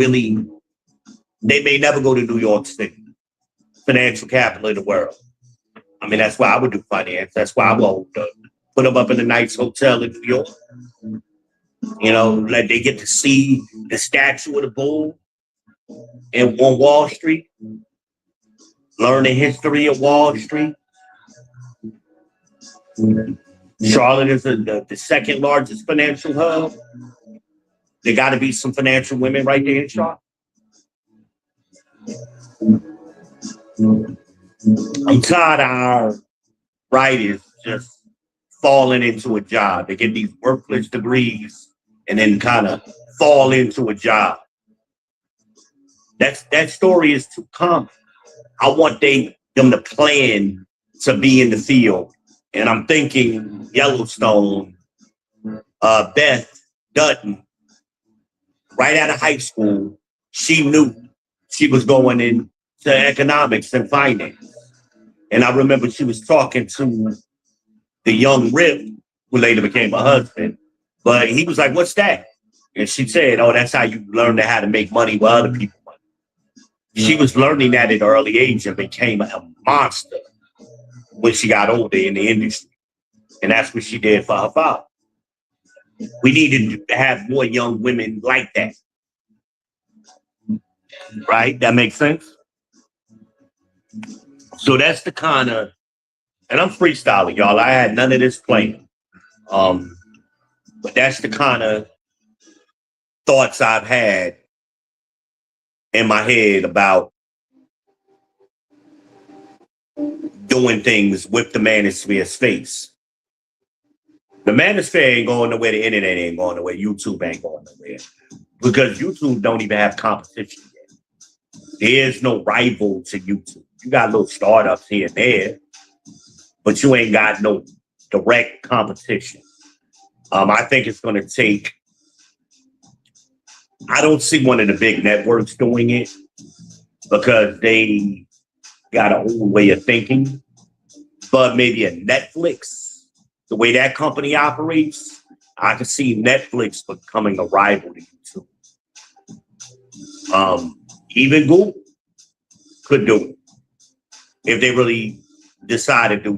they may never go to New York City, financial capital of the world. I mean, that's why I would do finance. That's why I would put them up in a nice hotel in New York. You know, let they get to see the statue of the bull on Wall Street, learn the history of Wall Street. Charlotte is the second largest financial hub. There got to be some financial women right there in Charlotte. I'm tired of our writers just falling into a job. They get these worthless degrees and then kind of fall into a job. That story is too common. I want them to plan to be in the field. And I'm thinking Yellowstone, Beth Dutton, right out of high school, she knew she was going into economics and finance. And I remember she was talking to the young Rip, who later became her husband. But he was like, "What's that?" And she said, "Oh, that's how you learn how to make money with other people." She was learning that at an early age and became a monster when she got older in the industry. And that's what she did for her father. We needed to have more young women like that. Right? That makes sense? So that's the kind of, and I'm freestyling, y'all. I had none of this planned. But that's the kind of thoughts I've had in my head about doing things with the manosphere space. The manosphere ain't going nowhere. The internet ain't going nowhere. YouTube ain't going nowhere. Because YouTube don't even have competition yet. There's no rival to YouTube. You got little startups here and there, but you ain't got no direct competition. I think it's going to take, I don't see one of the big networks doing it because they got an old way of thinking, but maybe a Netflix, the way that company operates, I could see Netflix becoming a rival to YouTube. Even Google could do it if they really decided to.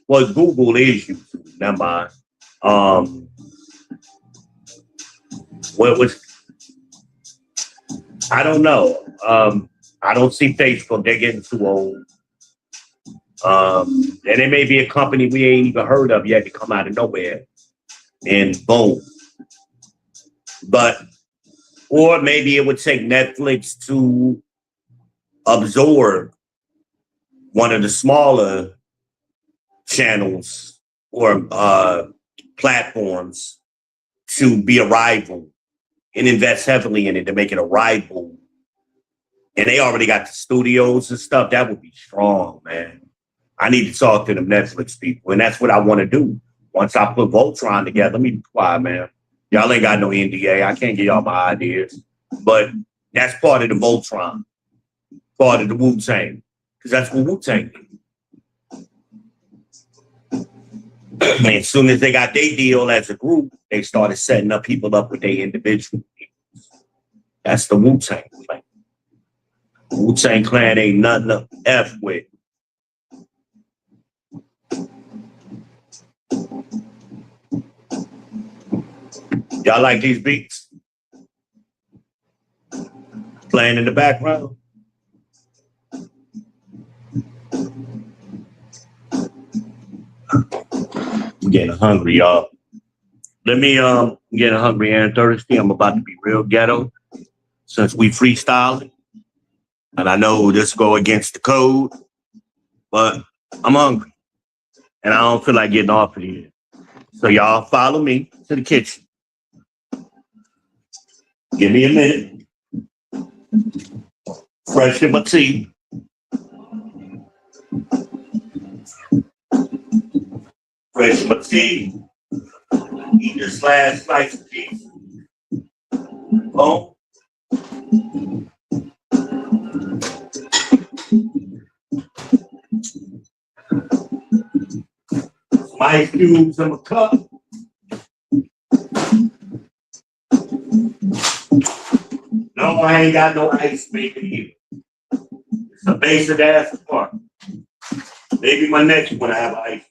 Well, Google is YouTube. Never mind. What was? I don't know. I don't see Facebook. They're getting too old. And it may be a company we ain't even heard of yet to come out of nowhere, and boom. But, or maybe it would take Netflix to absorb one of the smaller channels or platforms to be a rival and invest heavily in it to make it a rival. And they already got the studios and stuff. That would be strong, man. I need to talk to them Netflix people. And that's what I want to do. Once I put Voltron together, let me be quiet, man. Y'all ain't got no NDA. I can't give y'all my ideas. But that's part of the Voltron. part of the Wu-Tang. Because that's what Wu-Tang is. And as soon as they got their deal as a group, they started setting up people up with their individual deals. That's the Wu-Tang Clan. Wu-Tang Clan ain't nothing to F with. Y'all like these beats? Playing in the background? I'm getting hungry, y'all. Let me I'm getting hungry and thirsty. I'm about to be real ghetto since we freestyling. And I know this go against the code, but I'm hungry. And I don't feel like getting off of here. So y'all follow me to the kitchen. Give me a minute. Fresh in my tea. Fresh in my tea. Eat this last slice of pizza. Oh. Some ice cubes in my cup. No, I ain't got no ice making here. It's a basic ass part. Maybe my next one I have ice.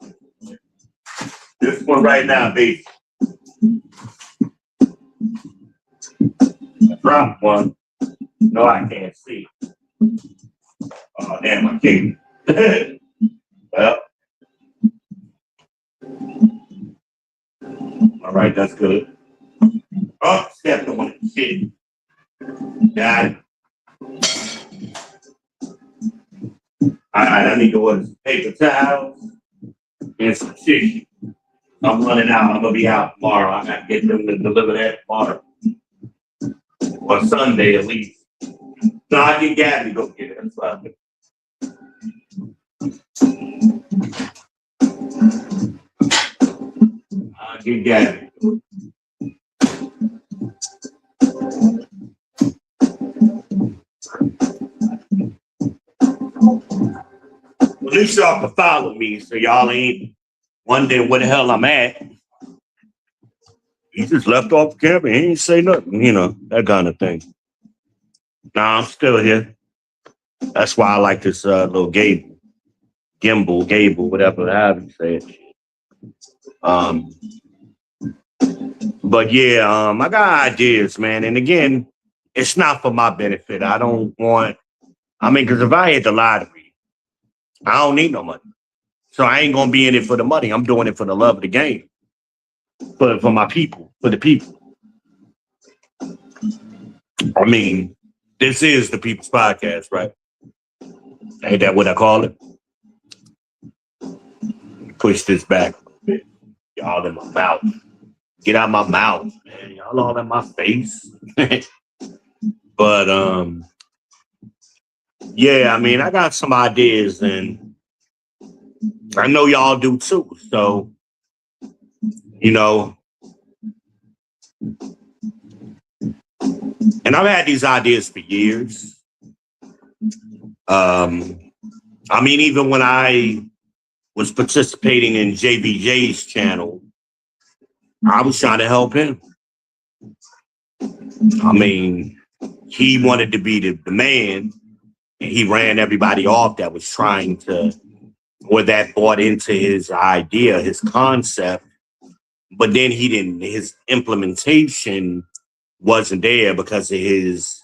This one right now, basic. I dropped one. No, I can't see. Oh, damn, I can't. Well. All right, that's good. Oh, stepped on it. Shit. Got it. All right, I need to order some paper towels and some tissue. I'm running out. I'm going to be out tomorrow. I got to get them to deliver that tomorrow. Or Sunday at least. No, I get Gabby to go get it. That's fine. I'll get Gabby. At least y'all can follow me so y'all ain't wondering where the hell I'm at. He just left off the camera. He ain't say nothing, you know, that kind of thing. Nah, I'm still here. That's why I like this little gable, whatever, however you say it. But yeah, I got ideas, man. And again, it's not for my benefit. I don't want, because if I hit the lottery, I don't need no money. So I ain't going to be in it for the money. I'm doing it for the love of the game. For my people, for the people. This is the People's Podcast, right? Ain't that what I call it? Push this back a bit. Y'all in my mouth. Get out my mouth, man. Y'all all in my face. But, yeah, I got some ideas, and I know y'all do too. So, you know, and I've had these ideas for years. Even when I was participating in JBJ's channel, I was trying to help him. He wanted to be the man, and he ran everybody off that was trying to, or that bought into his idea, his concept. But then his implementation wasn't there because of his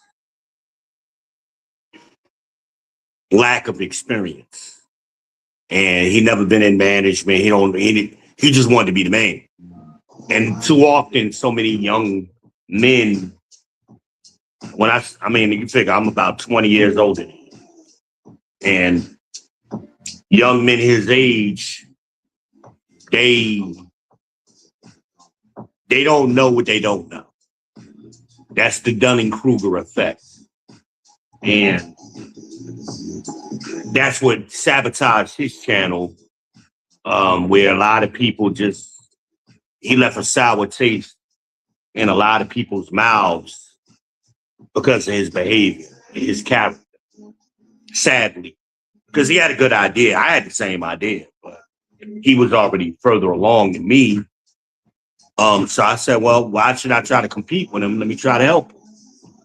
lack of experience. And he never been in management. He just wanted to be the man. And too often, so many young men, you figure I'm about 20 years older than him. And young men his age, they don't know what they don't know. That's the Dunning-Kruger effect. And that's what sabotaged his channel, where a lot of people he left a sour taste in a lot of people's mouths because of his behavior, his character. sadly, because he had a good idea. I had the same idea, but he was already further along than me. So I said, well, why should I try to compete with him? Let me try to help him.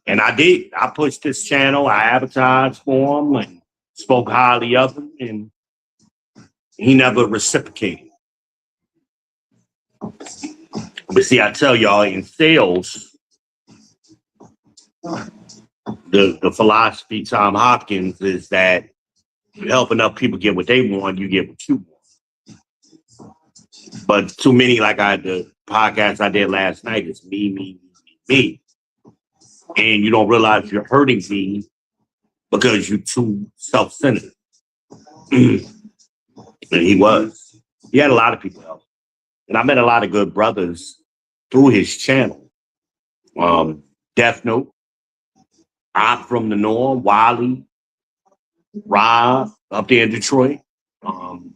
And I did. I pushed his channel. I advertised for him and spoke highly of him, and he never reciprocated. But see, I tell y'all, in sales, the philosophy, Tom Hopkins, is that you help enough people get what they want, you get what you want. But too many, like the podcast I did last night, is me. And you don't realize you're hurting me because you're too self-centered. And he was. He had a lot of people help. And I met a lot of good brothers through his channel. Death Note, I'm from the Norm, Wiley, Rob up there in Detroit, and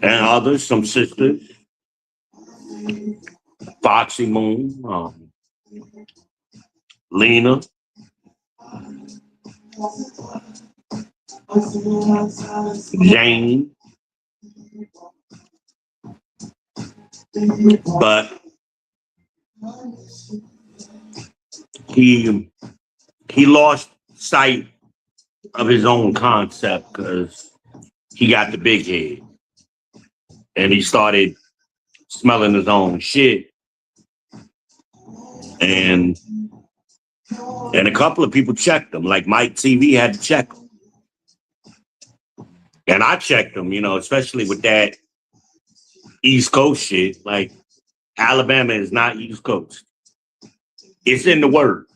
others, some sisters, Foxy Moon, Lena. Jane. But he lost sight of his own concept because he got the big head and he started smelling his own shit. And a couple of people checked him, like Mike TV had to check him. And I checked him, especially with that East Coast shit. Like, Alabama is not East Coast. It's in the word.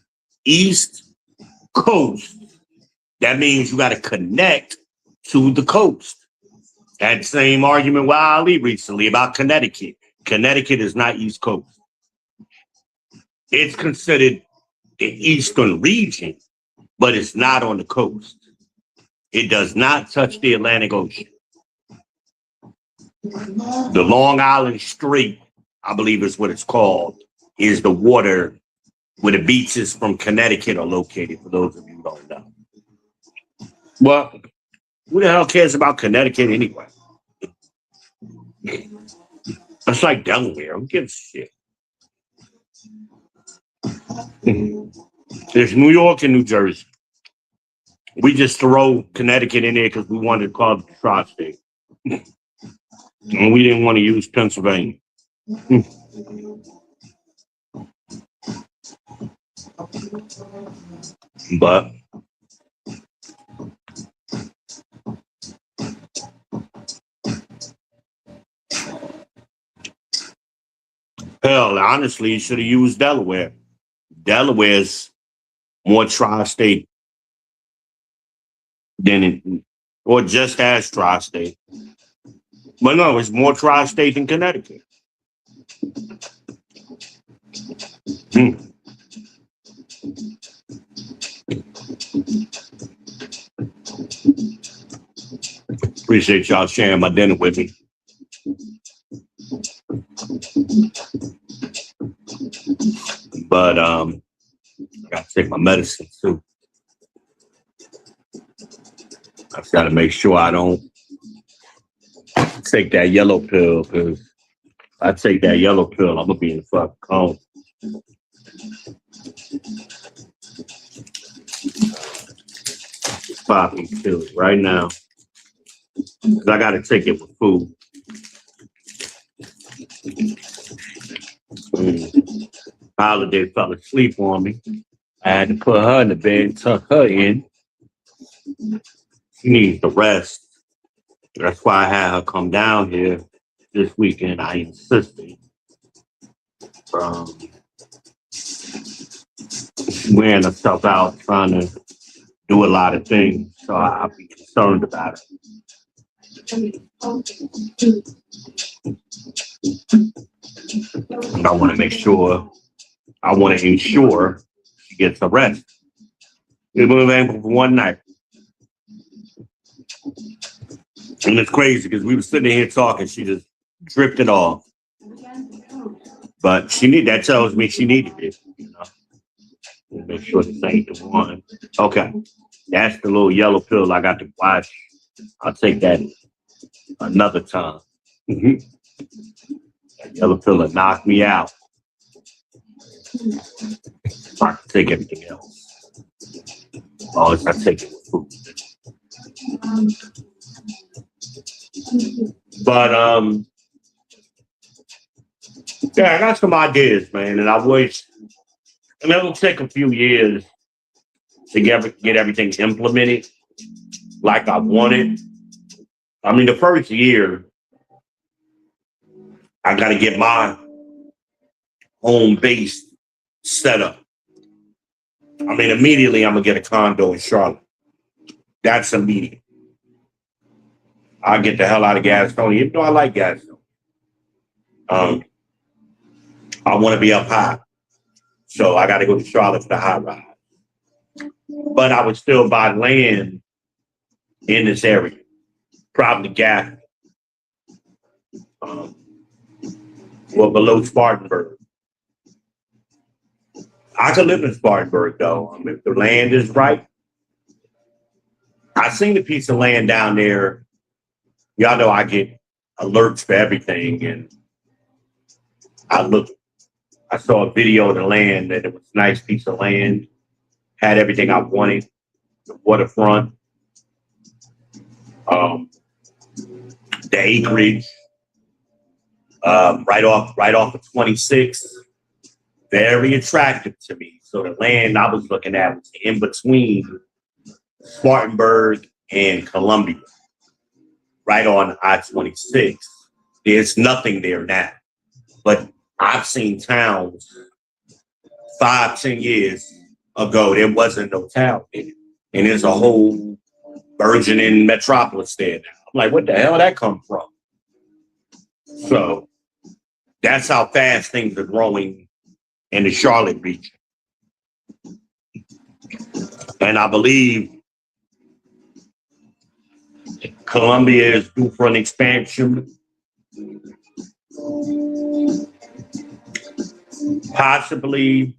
East Coast. That means you got to connect to the coast. That same argument with Ali recently about Connecticut. Connecticut is not East Coast. It's considered the eastern region, but it's not on the coast. It does not touch the Atlantic Ocean. The Long Island Strait, I believe is what it's called, is the water where the beaches from Connecticut are located, for those of you who don't know. Well, who the hell cares about Connecticut anyway? It's like Delaware. Who gives a shit? There's New York and New Jersey. We just throw Connecticut in there because we wanted to call it the tri-state. And we didn't want to use Pennsylvania. But hell, honestly, you should have used Delaware. Delaware's more tri-state than or just as tri-state. But no, it's more tri-state than Connecticut. Appreciate y'all sharing my dinner with me. But I gotta take my medicine too. I just gotta make sure I don't take that yellow pill, because if I take that yellow pill, I'm gonna be in the fucking coma. Popping pills right now, because I gotta take it with food. Holiday fell asleep on me. I had to put her in the bed, tuck her in. She needs the rest. That's why I had her come down here this weekend. I insisted. Wearing herself out, trying to do a lot of things. So I'll be concerned about it. And I want to ensure she gets the rest. It was able for one night. And it's crazy because we were sitting here talking, she just drifted off. But that tells me she needed it, Make sure this ain't the one. Okay. That's the little yellow pill I got to watch. I'll take that another time. That yellow pill will knock me out. I can take everything else. Oh, I take it with food. But yeah, I got some ideas, man, and it'll take a few years to get everything implemented like I wanted. I mean, the first year, I got to get my home base set up. I mean, immediately I'm gonna get a condo in Charlotte. That's immediate. I'll get the hell out of Gastonia, even though I like Gastonia. I want to be up high. So I got to go to Charlotte for the high ride. But I would still buy land in this area, probably Gastonia. Well, below Spartanburg. I could live in Spartanburg, though. If the land is right. I seen a piece of land down there. Y'all know I get alerts for everything. And I saw a video of the land, and it was a nice piece of land. Had everything I wanted. The waterfront. The acreage. Right off of 26. Very attractive to me. So the land I was looking at was in between Spartanburg and Columbia, right on I-26. There's nothing there now. But I've seen towns 5-10 years ago, there wasn't no town there. And there's a whole burgeoning metropolis there now. I'm like, what the hell did that come from? So that's how fast things are growing in the Charlotte region. And I believe Columbia is due for an expansion. Possibly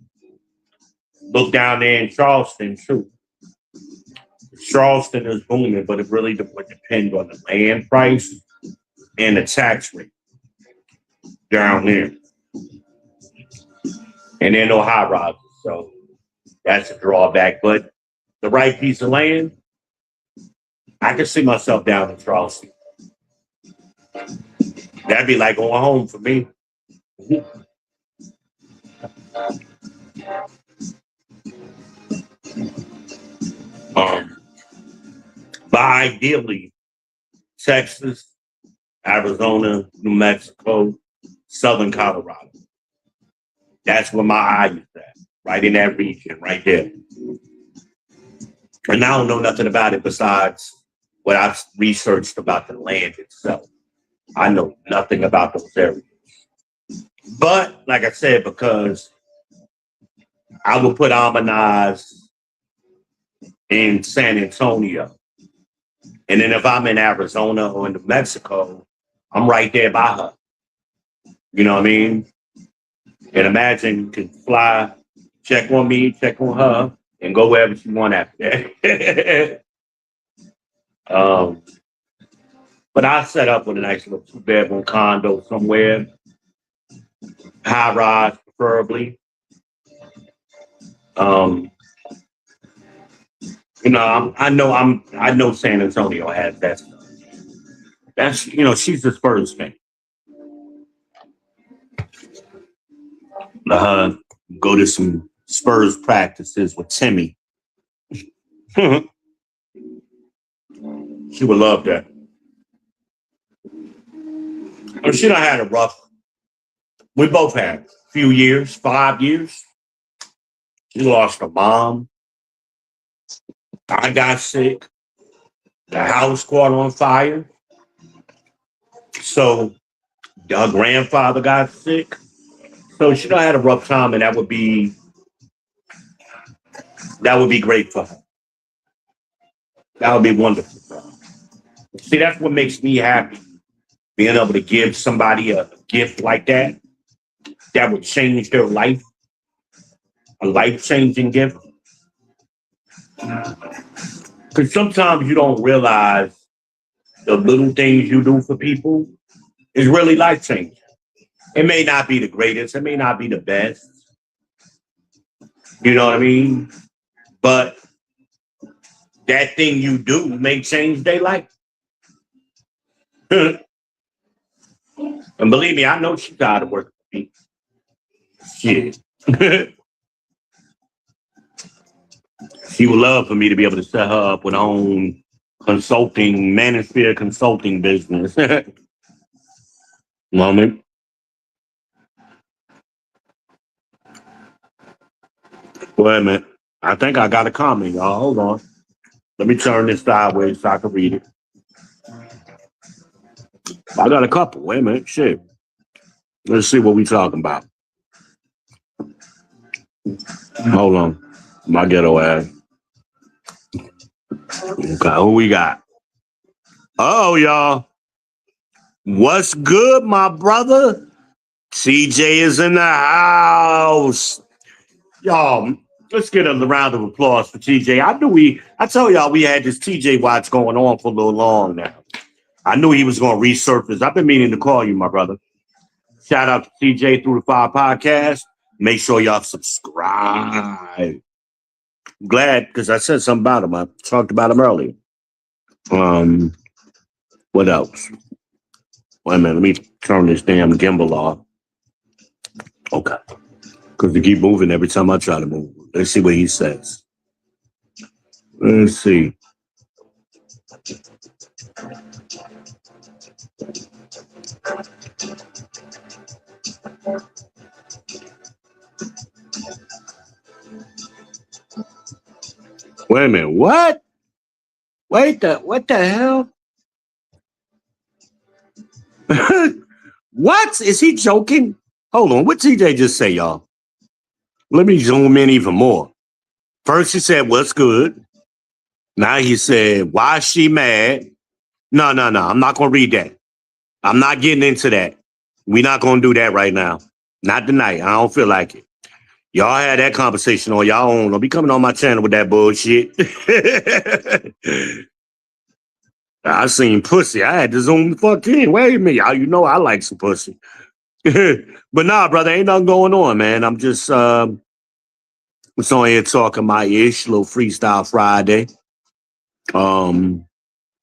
look down there in Charleston too. Charleston is booming, but it really would depend on the land price and the tax rate down there. And there are no high rises, so that's a drawback. But the right piece of land, I can see myself down in Charleston. That'd be like going home for me. But ideally, Texas, Arizona, New Mexico, Southern Colorado. That's where my eye is at, right in that region, right there. And I don't know nothing about it besides what I've researched about the land itself. I know nothing about those areas. But like I said, because I will put Almanaz in San Antonio. And then if I'm in Arizona or in New Mexico, I'm right there by her. You know what I mean? And imagine you can fly, check on me, check on her, and go wherever she want after that. But I set up with a nice little 2-bedroom condo somewhere, high rise preferably. I know San Antonio has that stuff. That's she's a Spurs fan. Go to some Spurs practices with Timmy. She would love that. She done had a rough. We both had a few years, 5 years. She lost her mom. I got sick. The house caught on fire. So her grandfather got sick. So she done had a rough time, and that would be great for her. That would be wonderful for her. See, that's what makes me happy. Being able to give somebody a gift like that would change their life. A life-changing gift. Because sometimes you don't realize the little things you do for people is really life changing. It may not be the greatest, it may not be the best. You know what I mean? But that thing you do may change their life. And believe me, I know she's tired of working for me. Shit. She would love for me to be able to set her up with her own consulting, manosphere consulting business. Moment. Wait a minute. I think I got a comment, y'all. Hold on. Let me turn this sideways so I can read it. I got a couple. Wait a minute. Shit. Let's see what we talking about. Hold on. My ghetto ass. Okay, who we got? Oh, y'all. What's good, my brother? TJ is in the house. Y'all, let's get a round of applause for TJ. I told y'all we had this TJ watch going on for a little long now. I knew he was going to resurface. I've been meaning to call you, my brother. Shout out to TJ Through the Fire podcast. Make sure y'all subscribe. Glad, because I said something about him. I talked about him earlier. What else? Wait a minute, let me turn this damn gimbal off. Okay. Because they keep moving every time I try to move. Let's see what he says. Let's see. Wait a minute, what? What the hell? What? Is he joking? Hold on, what TJ just say, y'all? Let me zoom in even more. First he said, what's good? Now he said, why is she mad? No, I'm not going to read that. I'm not getting into that. We're not going to do that right now. Not tonight. I don't feel like it. Y'all had that conversation on y'all own. Don't be coming on my channel with that bullshit. I seen pussy. I had to zoom the fuck in. Wait a minute. Y'all, you know I like some pussy. But nah, brother, ain't nothing going on, man. I'm just was on here talking my ish, little Freestyle Friday.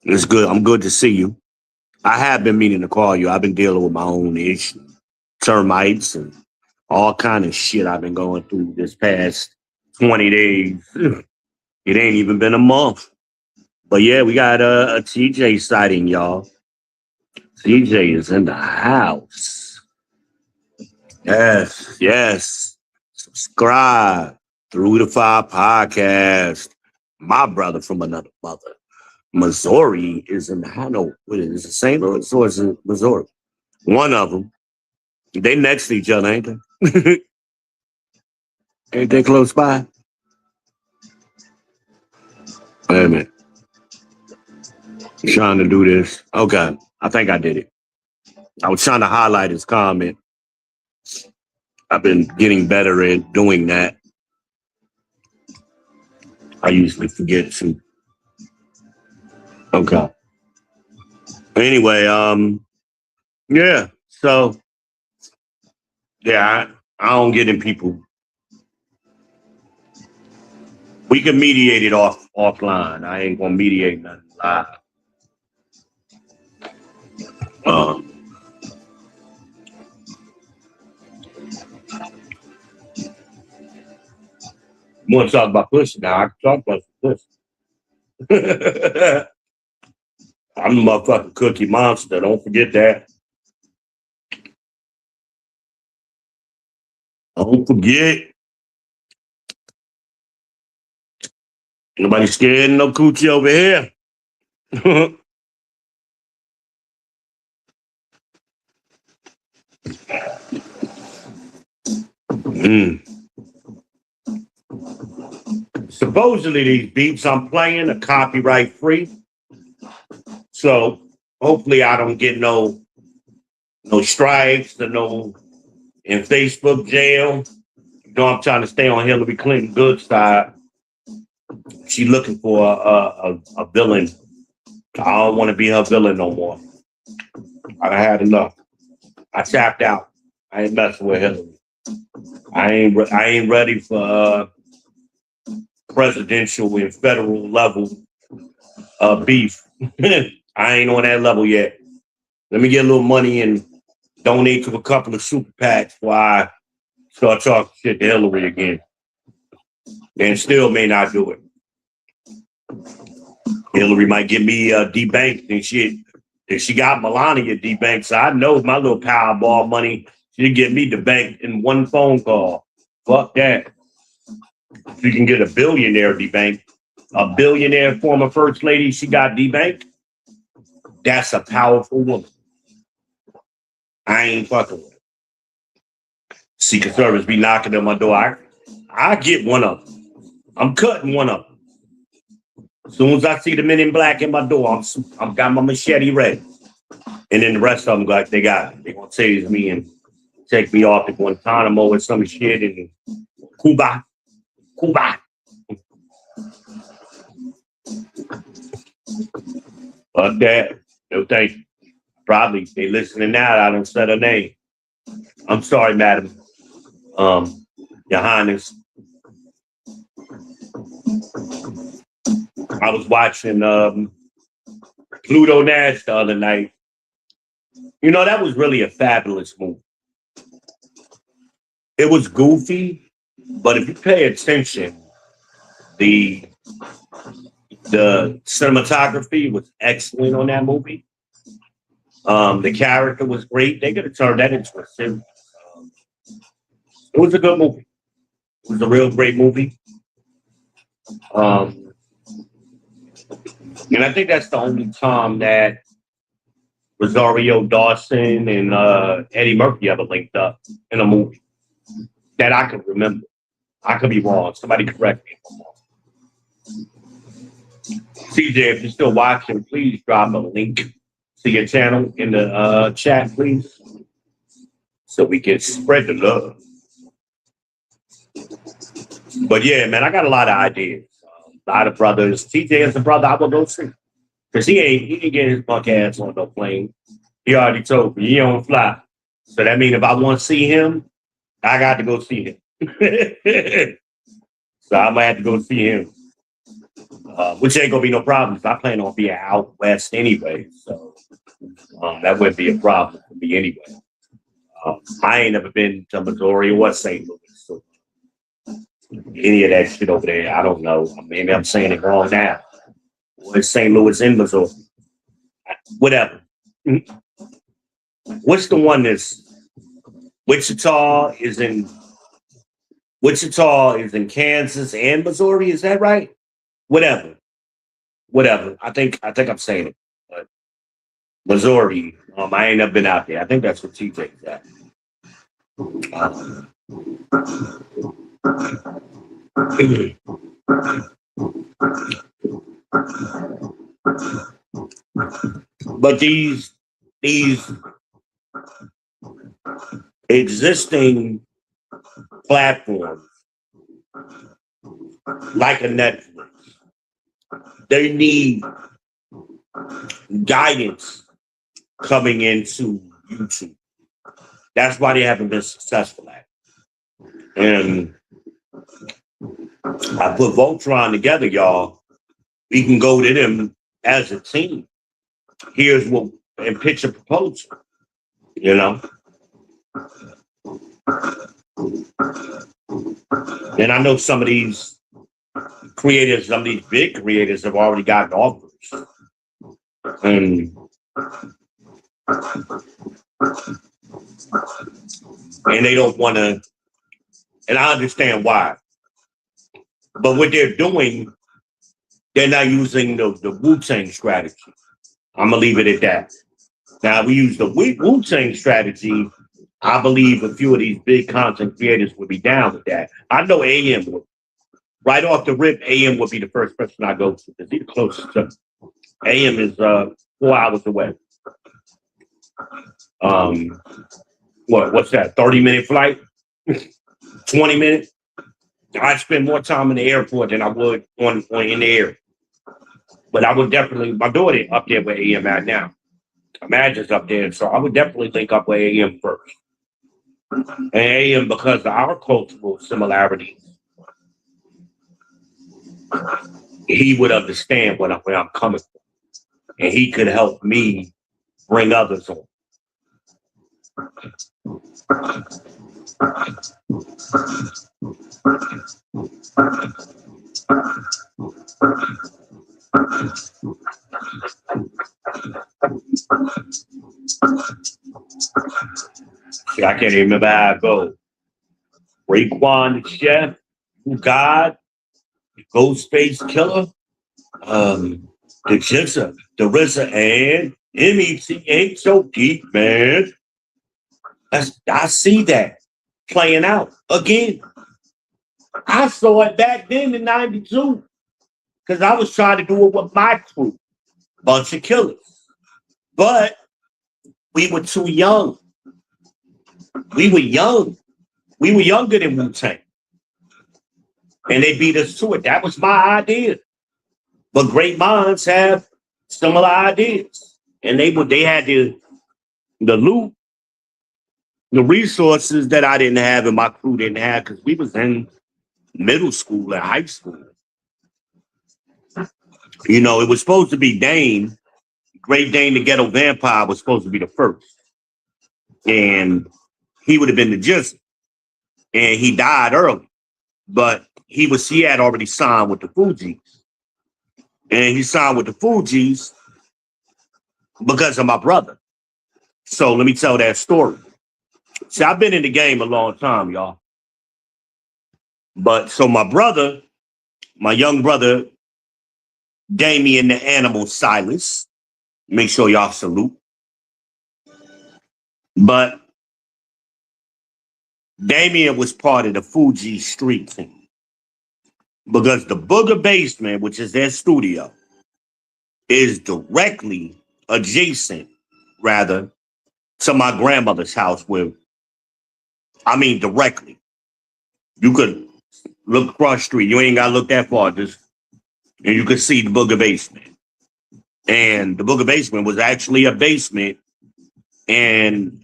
It's good. I'm good to see you. I have been meaning to call you. I've been dealing with my own ish, termites, and all kind of shit I've been going through this past 20 days. It ain't even been a month. But yeah, we got a TJ sighting, y'all. TJ is in the house. Yes. Subscribe. Through the Fire podcast. My brother from another mother. Missouri is in the house. No, what is it? St. Louis or is it Missouri? One of them. They next to each other, ain't they? Ain't they close by? Wait a minute. I'm trying to do this. Okay. I think I did it. I was trying to highlight his comment. I've been getting better at doing that. I usually forget to. Okay. Anyway, yeah. So, yeah, I don't get in people. We can mediate it offline. I ain't gonna mediate nothing live. You want to talk about pussy now? I can talk about pussy. I'm the motherfucking cookie monster. Don't forget that. Don't forget. Nobody scared of no coochie over here. Supposedly these beats I'm playing are copyright free. So hopefully I don't get no strikes or no in Facebook jail. You know I'm trying to stay on Hillary Clinton good side. She looking for a villain. I don't want to be her villain no more. I done had enough. I tapped out. I ain't messing with Hillary. I ain't ready for presidential and federal level beef. I ain't on that level yet. Let me get a little money and donate to a couple of super PACs before I start talking shit to Hillary again. And still may not do it. Hillary might get me debanked and shit. If she got Melania debanked, so I know my little Powerball money, she'll get me debanked in one phone call. Fuck that. If you can get a billionaire debanked, a billionaire former first lady, she got debanked, that's a powerful woman. I ain't fucking with it. Secret Service be knocking on my door. I get one of them. I'm cutting one of them. As soon as I see the men in black in my door, I'm got my machete ready. And then the rest of them, like they got it. They gonna tase me and take me off to Guantanamo or some shit and Cuba. Fuck that. No thank you. Probably they listening now. I don't said her name. I'm sorry, madam. Your Highness. I was watching Pluto Nash the other night. You know, that was really a fabulous movie. It was goofy, but if you pay attention, the cinematography was excellent on that movie. The character was great. They could have turned that into a series. It was a good movie. It was a real great movie. And I think that's the only time that Rosario Dawson and Eddie Murphy ever linked up in a movie that I can remember. I could be wrong. Somebody correct me if I'm wrong. CJ, if you're still watching, please drop a link to your channel in the chat, please, so we can spread the love. But yeah, man, I got a lot of ideas. A lot of brothers. TJ is a brother I will go see. Because he ain't get his punk ass on no plane. He already told me he don't fly. So that means if I want to see him, I got to go see him. So I might have to go see him. Which ain't gonna be no problem. I plan on being out west anyway. So that wouldn't be a problem for me anyway. I ain't never been to Missouri or St. Louis. So any of that shit over there, I don't know. Maybe I'm saying it wrong now. Or it's St. Louis in Missouri. Whatever. What's the one that's Wichita is in Kansas and Missouri? Is that right? Whatever. I think I'm saying it. But Missouri. I ain't never been out there. I think that's what TJ's at. But these existing platforms like a Netflix, they need guidance coming into YouTube. That's why they haven't been successful at it. And I put Voltron together, y'all. We can go to them as a team. Here's what, and pitch a proposal, you know? And I know some of these creators, some of these big creators have already gotten offers. And they don't want to, and I understand why. But what they're doing, they're not using the Wu-Tang strategy. I'm going to leave it at that. Now, we use the Wu-Tang strategy. I believe a few of these big content creators would be down with that. I know AM would. Right off the rip, AM would be the first person I go to because he's the closest to. AM is 4 hours away. What's that? 30-minute flight? 20 minutes? I spend more time in the airport than I would on in the air. But I would definitely, my daughter up there where AM at now. Imagines up there, so I would definitely link up with AM first. And AM, because of our cultural similarities, he would understand where I'm coming from, and he could help me bring others on. See, I can't even remember how I go. Raekwon the Chef, God, Ghostface Killer, the Jizza, the RZA, and MET ain't so deep, man. I see that playing out again. I saw it back then in '92 because I was trying to do it with my crew, bunch of killers. But we were too young. We were young. We were younger than Wu-Tang. And they beat us to it. That was my idea. But great minds have similar ideas. And they had the loot, the resources that I didn't have and my crew didn't have because we was in middle school and high school. You know, it was supposed to be Dane, Great Dane the Ghetto Vampire was supposed to be the first. And he would have been the Jizzle. And he died early. But he had already signed with the Fugees. And he signed with the Fugees because of my brother. So let me tell that story. See, I've been in the game a long time, y'all. But so my young brother, Damien the Animal Silas, make sure y'all salute. But Damien was part of the Fuji street team. Because the Booger Basement, which is their studio, is directly adjacent, rather, to my grandmother's house directly. You could look across the street. You ain't got to look that far. And you could see the Booger Basement. And the Booger Basement was actually a basement in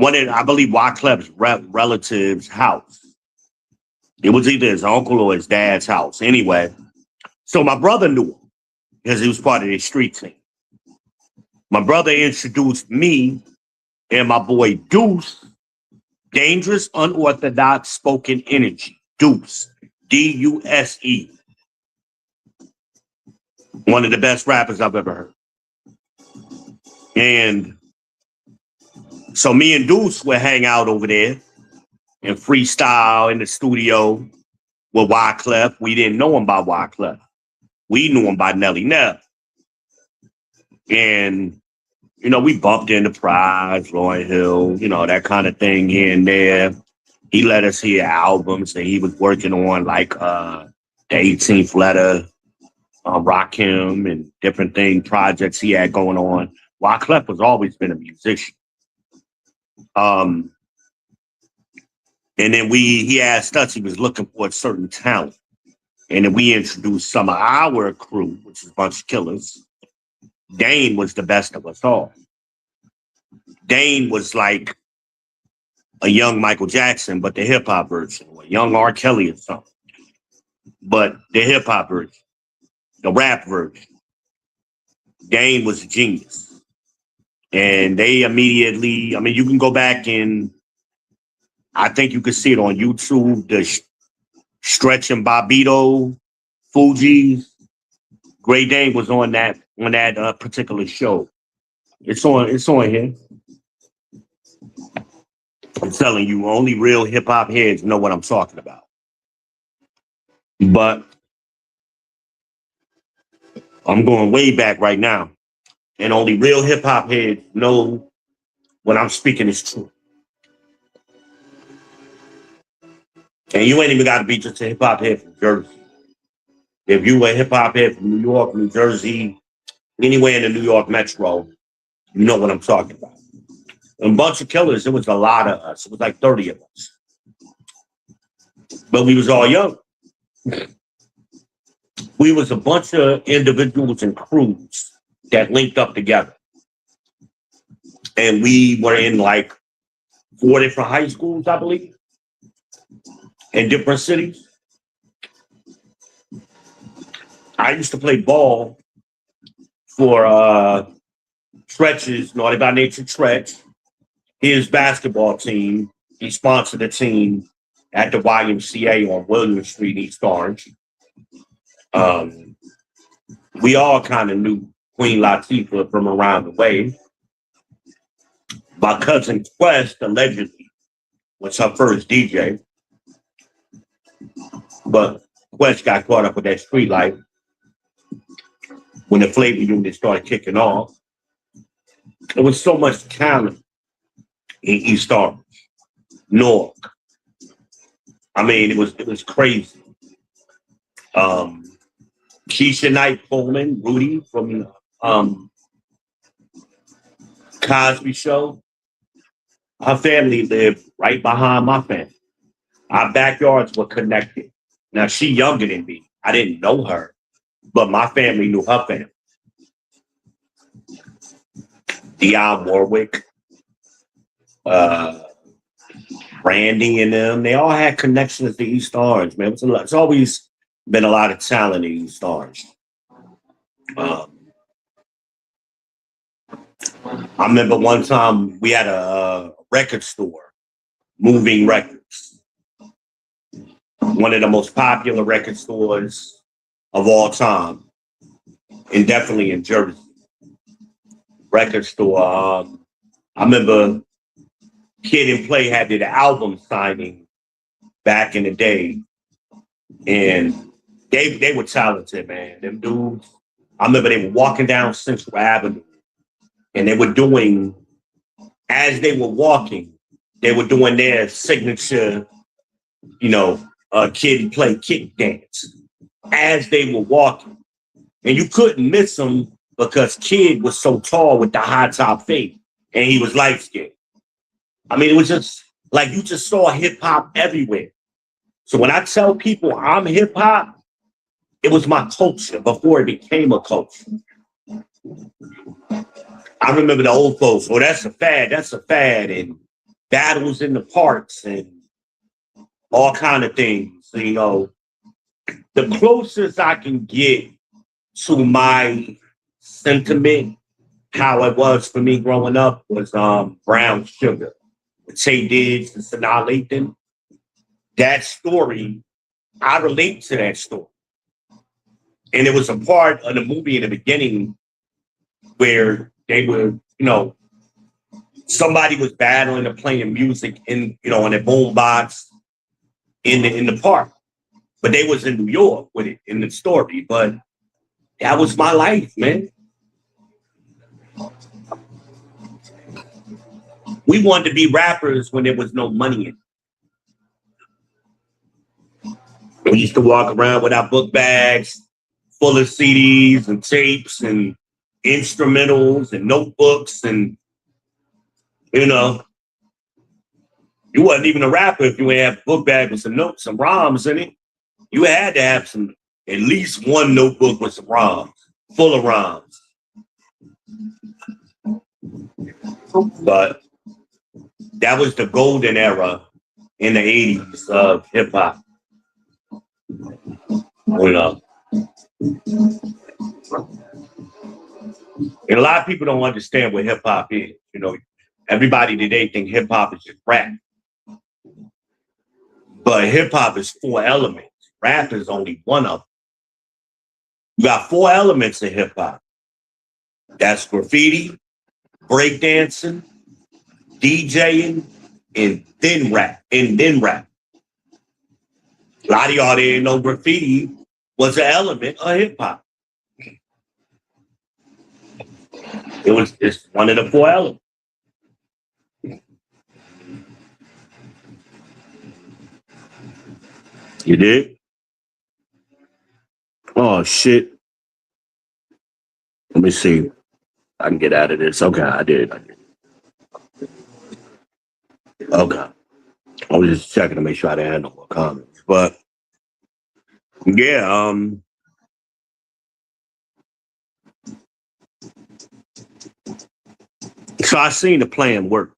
I believe, Wyclef's relative's house. It was either his uncle or his dad's house. Anyway, so my brother knew him because he was part of the street team. My brother introduced me and my boy Deuce, Dangerous Unorthodox Spoken Energy. Deuce, Duse. One of the best rappers I've ever heard. And so me and Deuce would hang out over there and freestyle in the studio with Wyclef. We didn't know him by Wyclef. We knew him by Nelly Nell. And, you know, we bumped into Prize, Lauryn Hill, you know, that kind of thing here and there. He let us hear albums that he was working on, like the 18th Letter, Rakim, and different projects he had going on. Wyclef has always been a musician. And then he asked us, he was looking for a certain talent. And then we introduced some of our crew, which is a bunch of killers. Dane was the best of us all. Dane was like a young Michael Jackson, but the hip hop version, or a young R. Kelly or something. But the hip hop version, the rap version. Dane was a genius. And they immediately, you can go back and I think you can see it on YouTube, the Stretch and Bobbito, Fugees. Great Dane was on that particular show. It's on here. I'm telling you, only real hip hop heads know what I'm talking about. But I'm going way back right now, and only real hip hop heads know what I'm speaking is true. And you ain't even got to be just a hip hop head from Jersey. If you were a hip hop head from New York, New Jersey, anywhere in the New York metro, you know what I'm talking about. A bunch of killers, it was a lot of us. It was like 30 of us. but we was all young. We was a bunch of individuals and crews that linked up together. And we were in like 4 different high schools, I believe, in different cities. I used to play ball for Stretch's, Naughty by Nature Stretch, his basketball team. He sponsored a team at the YMCA on William Street, East Orange. We all kind of knew Queen Latifah from around the way. My cousin Quest allegedly was her first DJ, but Quest got caught up with that street life when the flavor unit started kicking off. There was so much talent in East Orange, Newark. I mean, it was crazy. Keisha Knight Coleman, Rudy from Cosby Show. Her family lived right behind my family. Our backyards were connected. Now, she younger than me. I didn't know her, but my family knew her family. Dionne Warwick, Brandy and them, they all had connections to East Orange, man. It's always been a lot of talent in East Orange. I remember one time we had a record store, Moving Records, one of the most popular record stores of all time, and definitely in Jersey. Record store. I remember Kid and Play had their album signing back in the day, and they were talented, man. Them dudes. I remember they were walking down Central Avenue, and they were doing, as they were walking, they were doing their signature, Kid and Play kick dance as they were walking, and you couldn't miss them because Kid was so tall with the high top fade, and he was light skinned. I mean, it was just like you just saw hip hop everywhere. So when I tell people I'm hip hop, it was my culture before it became a culture. I remember the old folks, oh, that's a fad, and battles in the parks and all kind of things. The closest I can get to my sentiment, how it was for me growing up, was Brown Sugar, Tay Diggs and Sanaa Lathan. That story, I relate to that story. And it was a part of the movie in the beginning where they were, somebody was battling and playing music in a boom box in the park. But they was in New York with it in the story. But that was my life, man. We wanted to be rappers when there was no money in it. We used to walk around with our book bags full of CDs and tapes and instrumentals and notebooks, and you wasn't even a rapper if you ain't have a book bag with some notes, some rhymes in it. You had to have at least one notebook with some rhymes, full of rhymes. But that was the golden era in the 80s of hip hop. And a lot of people don't understand what hip hop is. Everybody today think hip hop is just rap. But hip hop is 4 elements. Rap is only one of them. You got 4 elements in hip hop. That's graffiti, breakdancing, DJing, and then rap. A lot of y'all didn't know graffiti was an element of hip hop. It's one of the 4 elements. You did? Oh shit. Let me see. I can get out of this. Okay, I did. Okay. I was just checking to make sure I didn't have no more comments. But yeah, so I seen the plan work,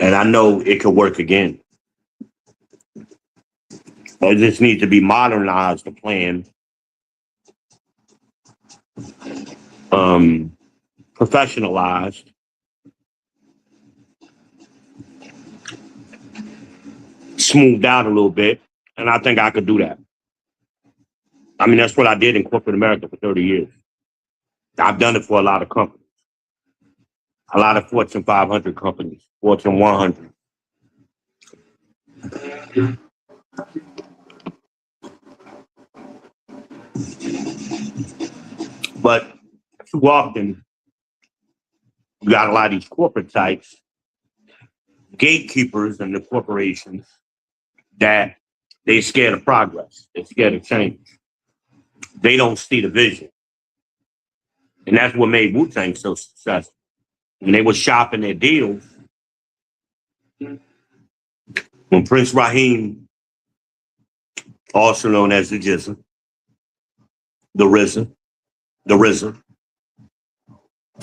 and I know it could work again. It just needs to be modernized, the plan, professionalized, smoothed out a little bit, and I think I could do that. I mean, that's what I did in corporate America for 30 years. I've done it for a lot of companies, a lot of Fortune 500 companies, Fortune 100. But too often, you got a lot of these corporate types, gatekeepers in the corporations, that they scared of progress. They're scared of change. They don't see the vision. And that's what made Wu-Tang so successful. When they were shopping their deals, when Prince Raheem, also known as the Jizza, the RZA,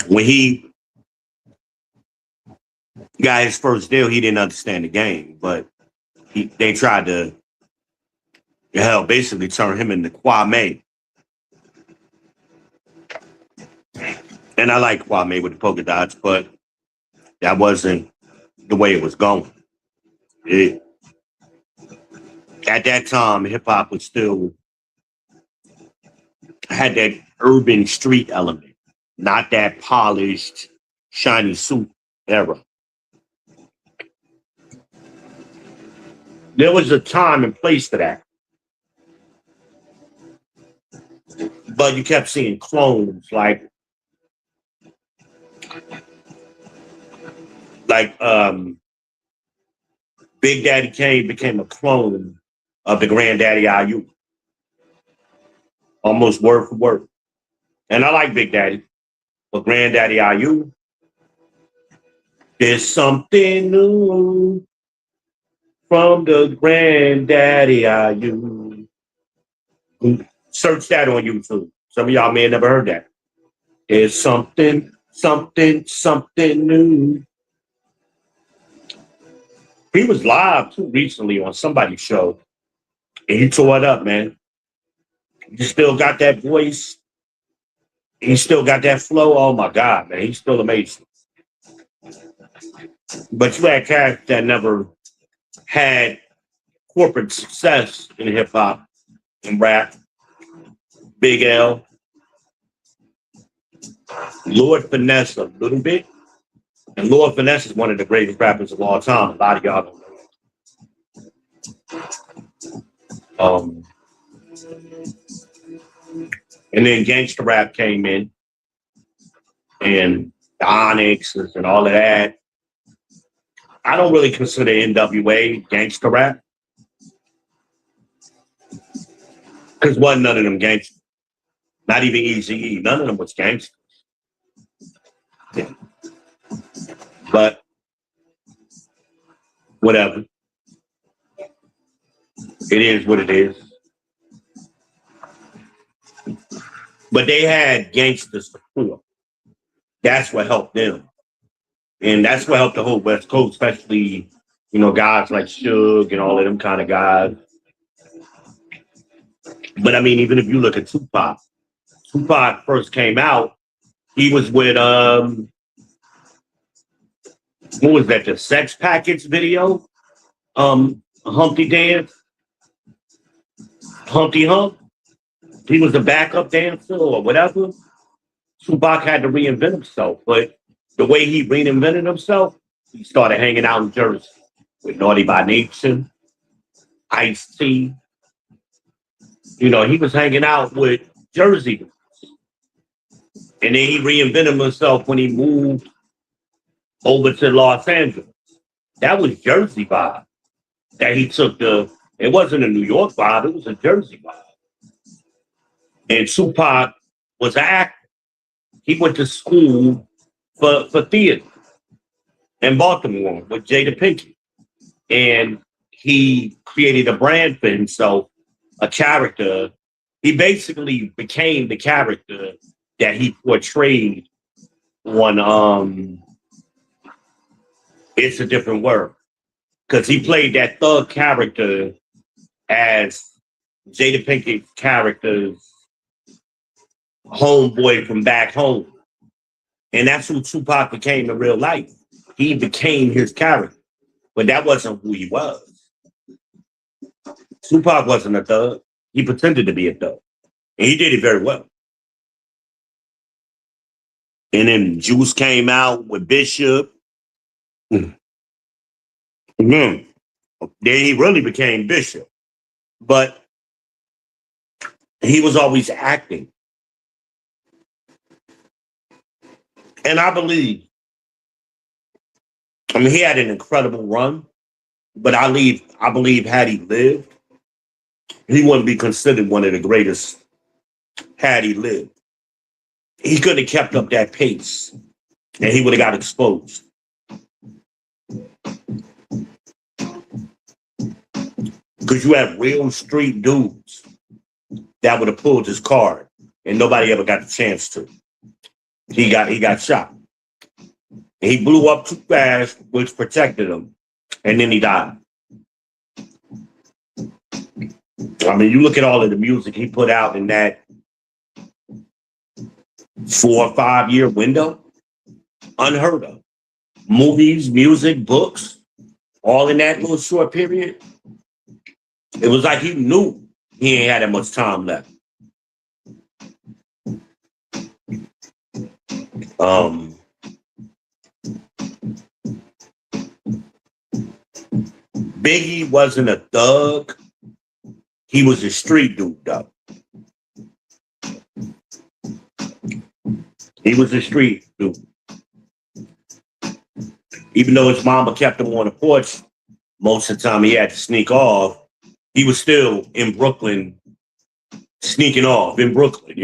when he got his first deal, he didn't understand the game, but they tried to, basically turn him into Kwame. And I like Kwame with the polka dots, but that wasn't the way it was going. At that time, hip hop was still had that urban street element, not that polished, shiny suit era. There was a time and place for that. But you kept seeing clones like Big Daddy Kane became a clone of the Granddaddy IU, almost word for word. And I like Big Daddy, but Granddaddy IU, there's something new from the Granddaddy IU. Search that on YouTube. Some of y'all may have never heard that. There's something new. He was live too recently on somebody's show, and he tore it up, man. He still got that voice. He still got that flow. Oh my God, man, he's still amazing. But you had cats that never had corporate success in hip hop and rap. Big L, Lord Finesse a little bit. And Lord Finesse is one of the greatest rappers of all time. A lot of y'all don't know. And then gangster rap came in, and the Onyx and all of that. I don't really consider NWA gangster rap, because wasn't none of them gangsters. Not even Eazy-E. None of them was gangsters. Yeah. But whatever. It is what it is. But they had gangster support. That's what helped them. And that's what helped the whole West Coast, especially, guys like Suge and all of them kind of guys. But I mean, even if you look at Tupac first came out, he was with, what was that, the Sex Packets video? Humpty Dance? Humpty Hump? He was a backup dancer or whatever. Tupac had to reinvent himself, but the way he reinvented himself, he started hanging out in Jersey with Naughty by Nature, Ice-T. He was hanging out with Jersey. And then he reinvented himself when he moved over to Los Angeles. That was Jersey vibe that he took it wasn't a New York vibe, it was a Jersey vibe. And Tupac was an actor. He went to school for theater in Baltimore with Jada Pinkett. And he created a brand for himself, a character. He basically became the character that he portrayed on It's a Different World. Because he played that thug character as Jada Pinkett's character's homeboy from back home. And that's who Tupac became in real life. He became his character, but that wasn't who he was. Tupac wasn't a thug. He pretended to be a thug. And he did it very well. And then Juice came out with Bishop. Then he really became Bishop. But he was always acting. And I believe, he had an incredible run, but I believe had he lived, he wouldn't be considered one of the greatest had he lived. He could have kept up that pace and he would have got exposed. Because you have real street dudes that would have pulled his card and nobody ever got the chance to. He got shot. He blew up too fast, which protected him, and then he died. You look at all of the music he put out in that 4 or 5 year window, unheard of. Movies, music, books, all in that little short period. It was like he knew he ain't had that much time left. Biggie wasn't a thug. He was a street dude, though. He was a street dude. Even though his mama kept him on the porch, most of the time he had to sneak off. He was still in Brooklyn, sneaking off in Brooklyn.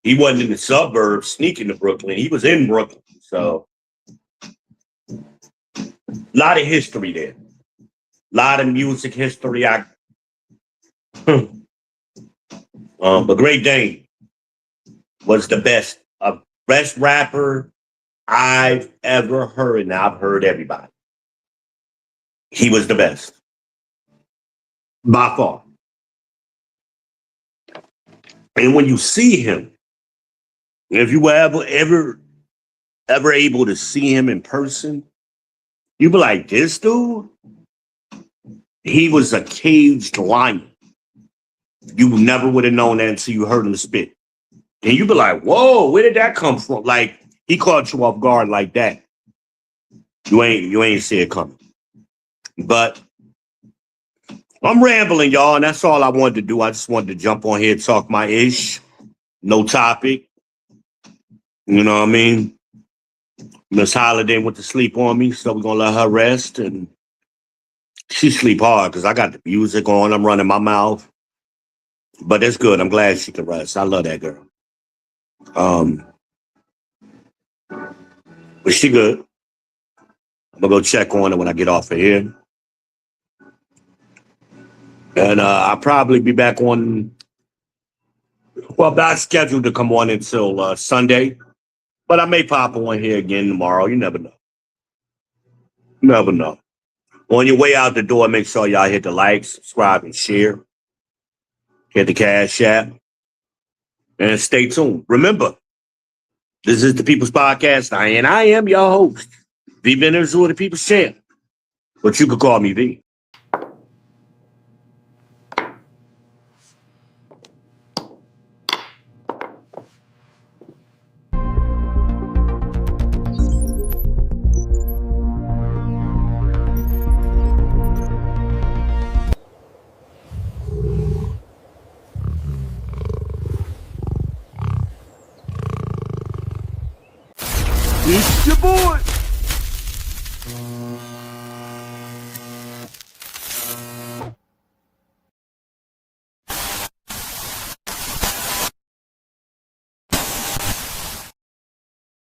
He wasn't in the suburbs sneaking to Brooklyn. He was in Brooklyn. So, a lot of history there. A lot of music history. But Great Dane was the best rapper I've ever heard, and I've heard everybody. He was the best. By far. And when you see him, if you were ever able to see him in person, you'd be like, this dude, he was a caged lion. You never would have known that until you heard him spit. And you'd be like, whoa, where did that come from? Like, he caught you off guard like that. You ain't see it coming. But I'm rambling, y'all, and that's all I wanted to do. I just wanted to jump on here and talk my ish. No topic. You know what I mean? Miss Holiday went to sleep on me, so we're going to let her rest. And she sleep hard because I got the music on. I'm running my mouth. But it's good. I'm glad she can rest. I love that girl. But she good. I'm going to go check on her when I get off of here. And I'll probably be back on, not scheduled to come on until Sunday. But I may pop on here again tomorrow. You never know. Never know. On your way out the door, make sure y'all hit the like, subscribe, and share. Hit the Cash App. And stay tuned. Remember, this is the People's Podcast, and I am your host, V. Benner, the People's Champ. But you could call me V. It's your boy.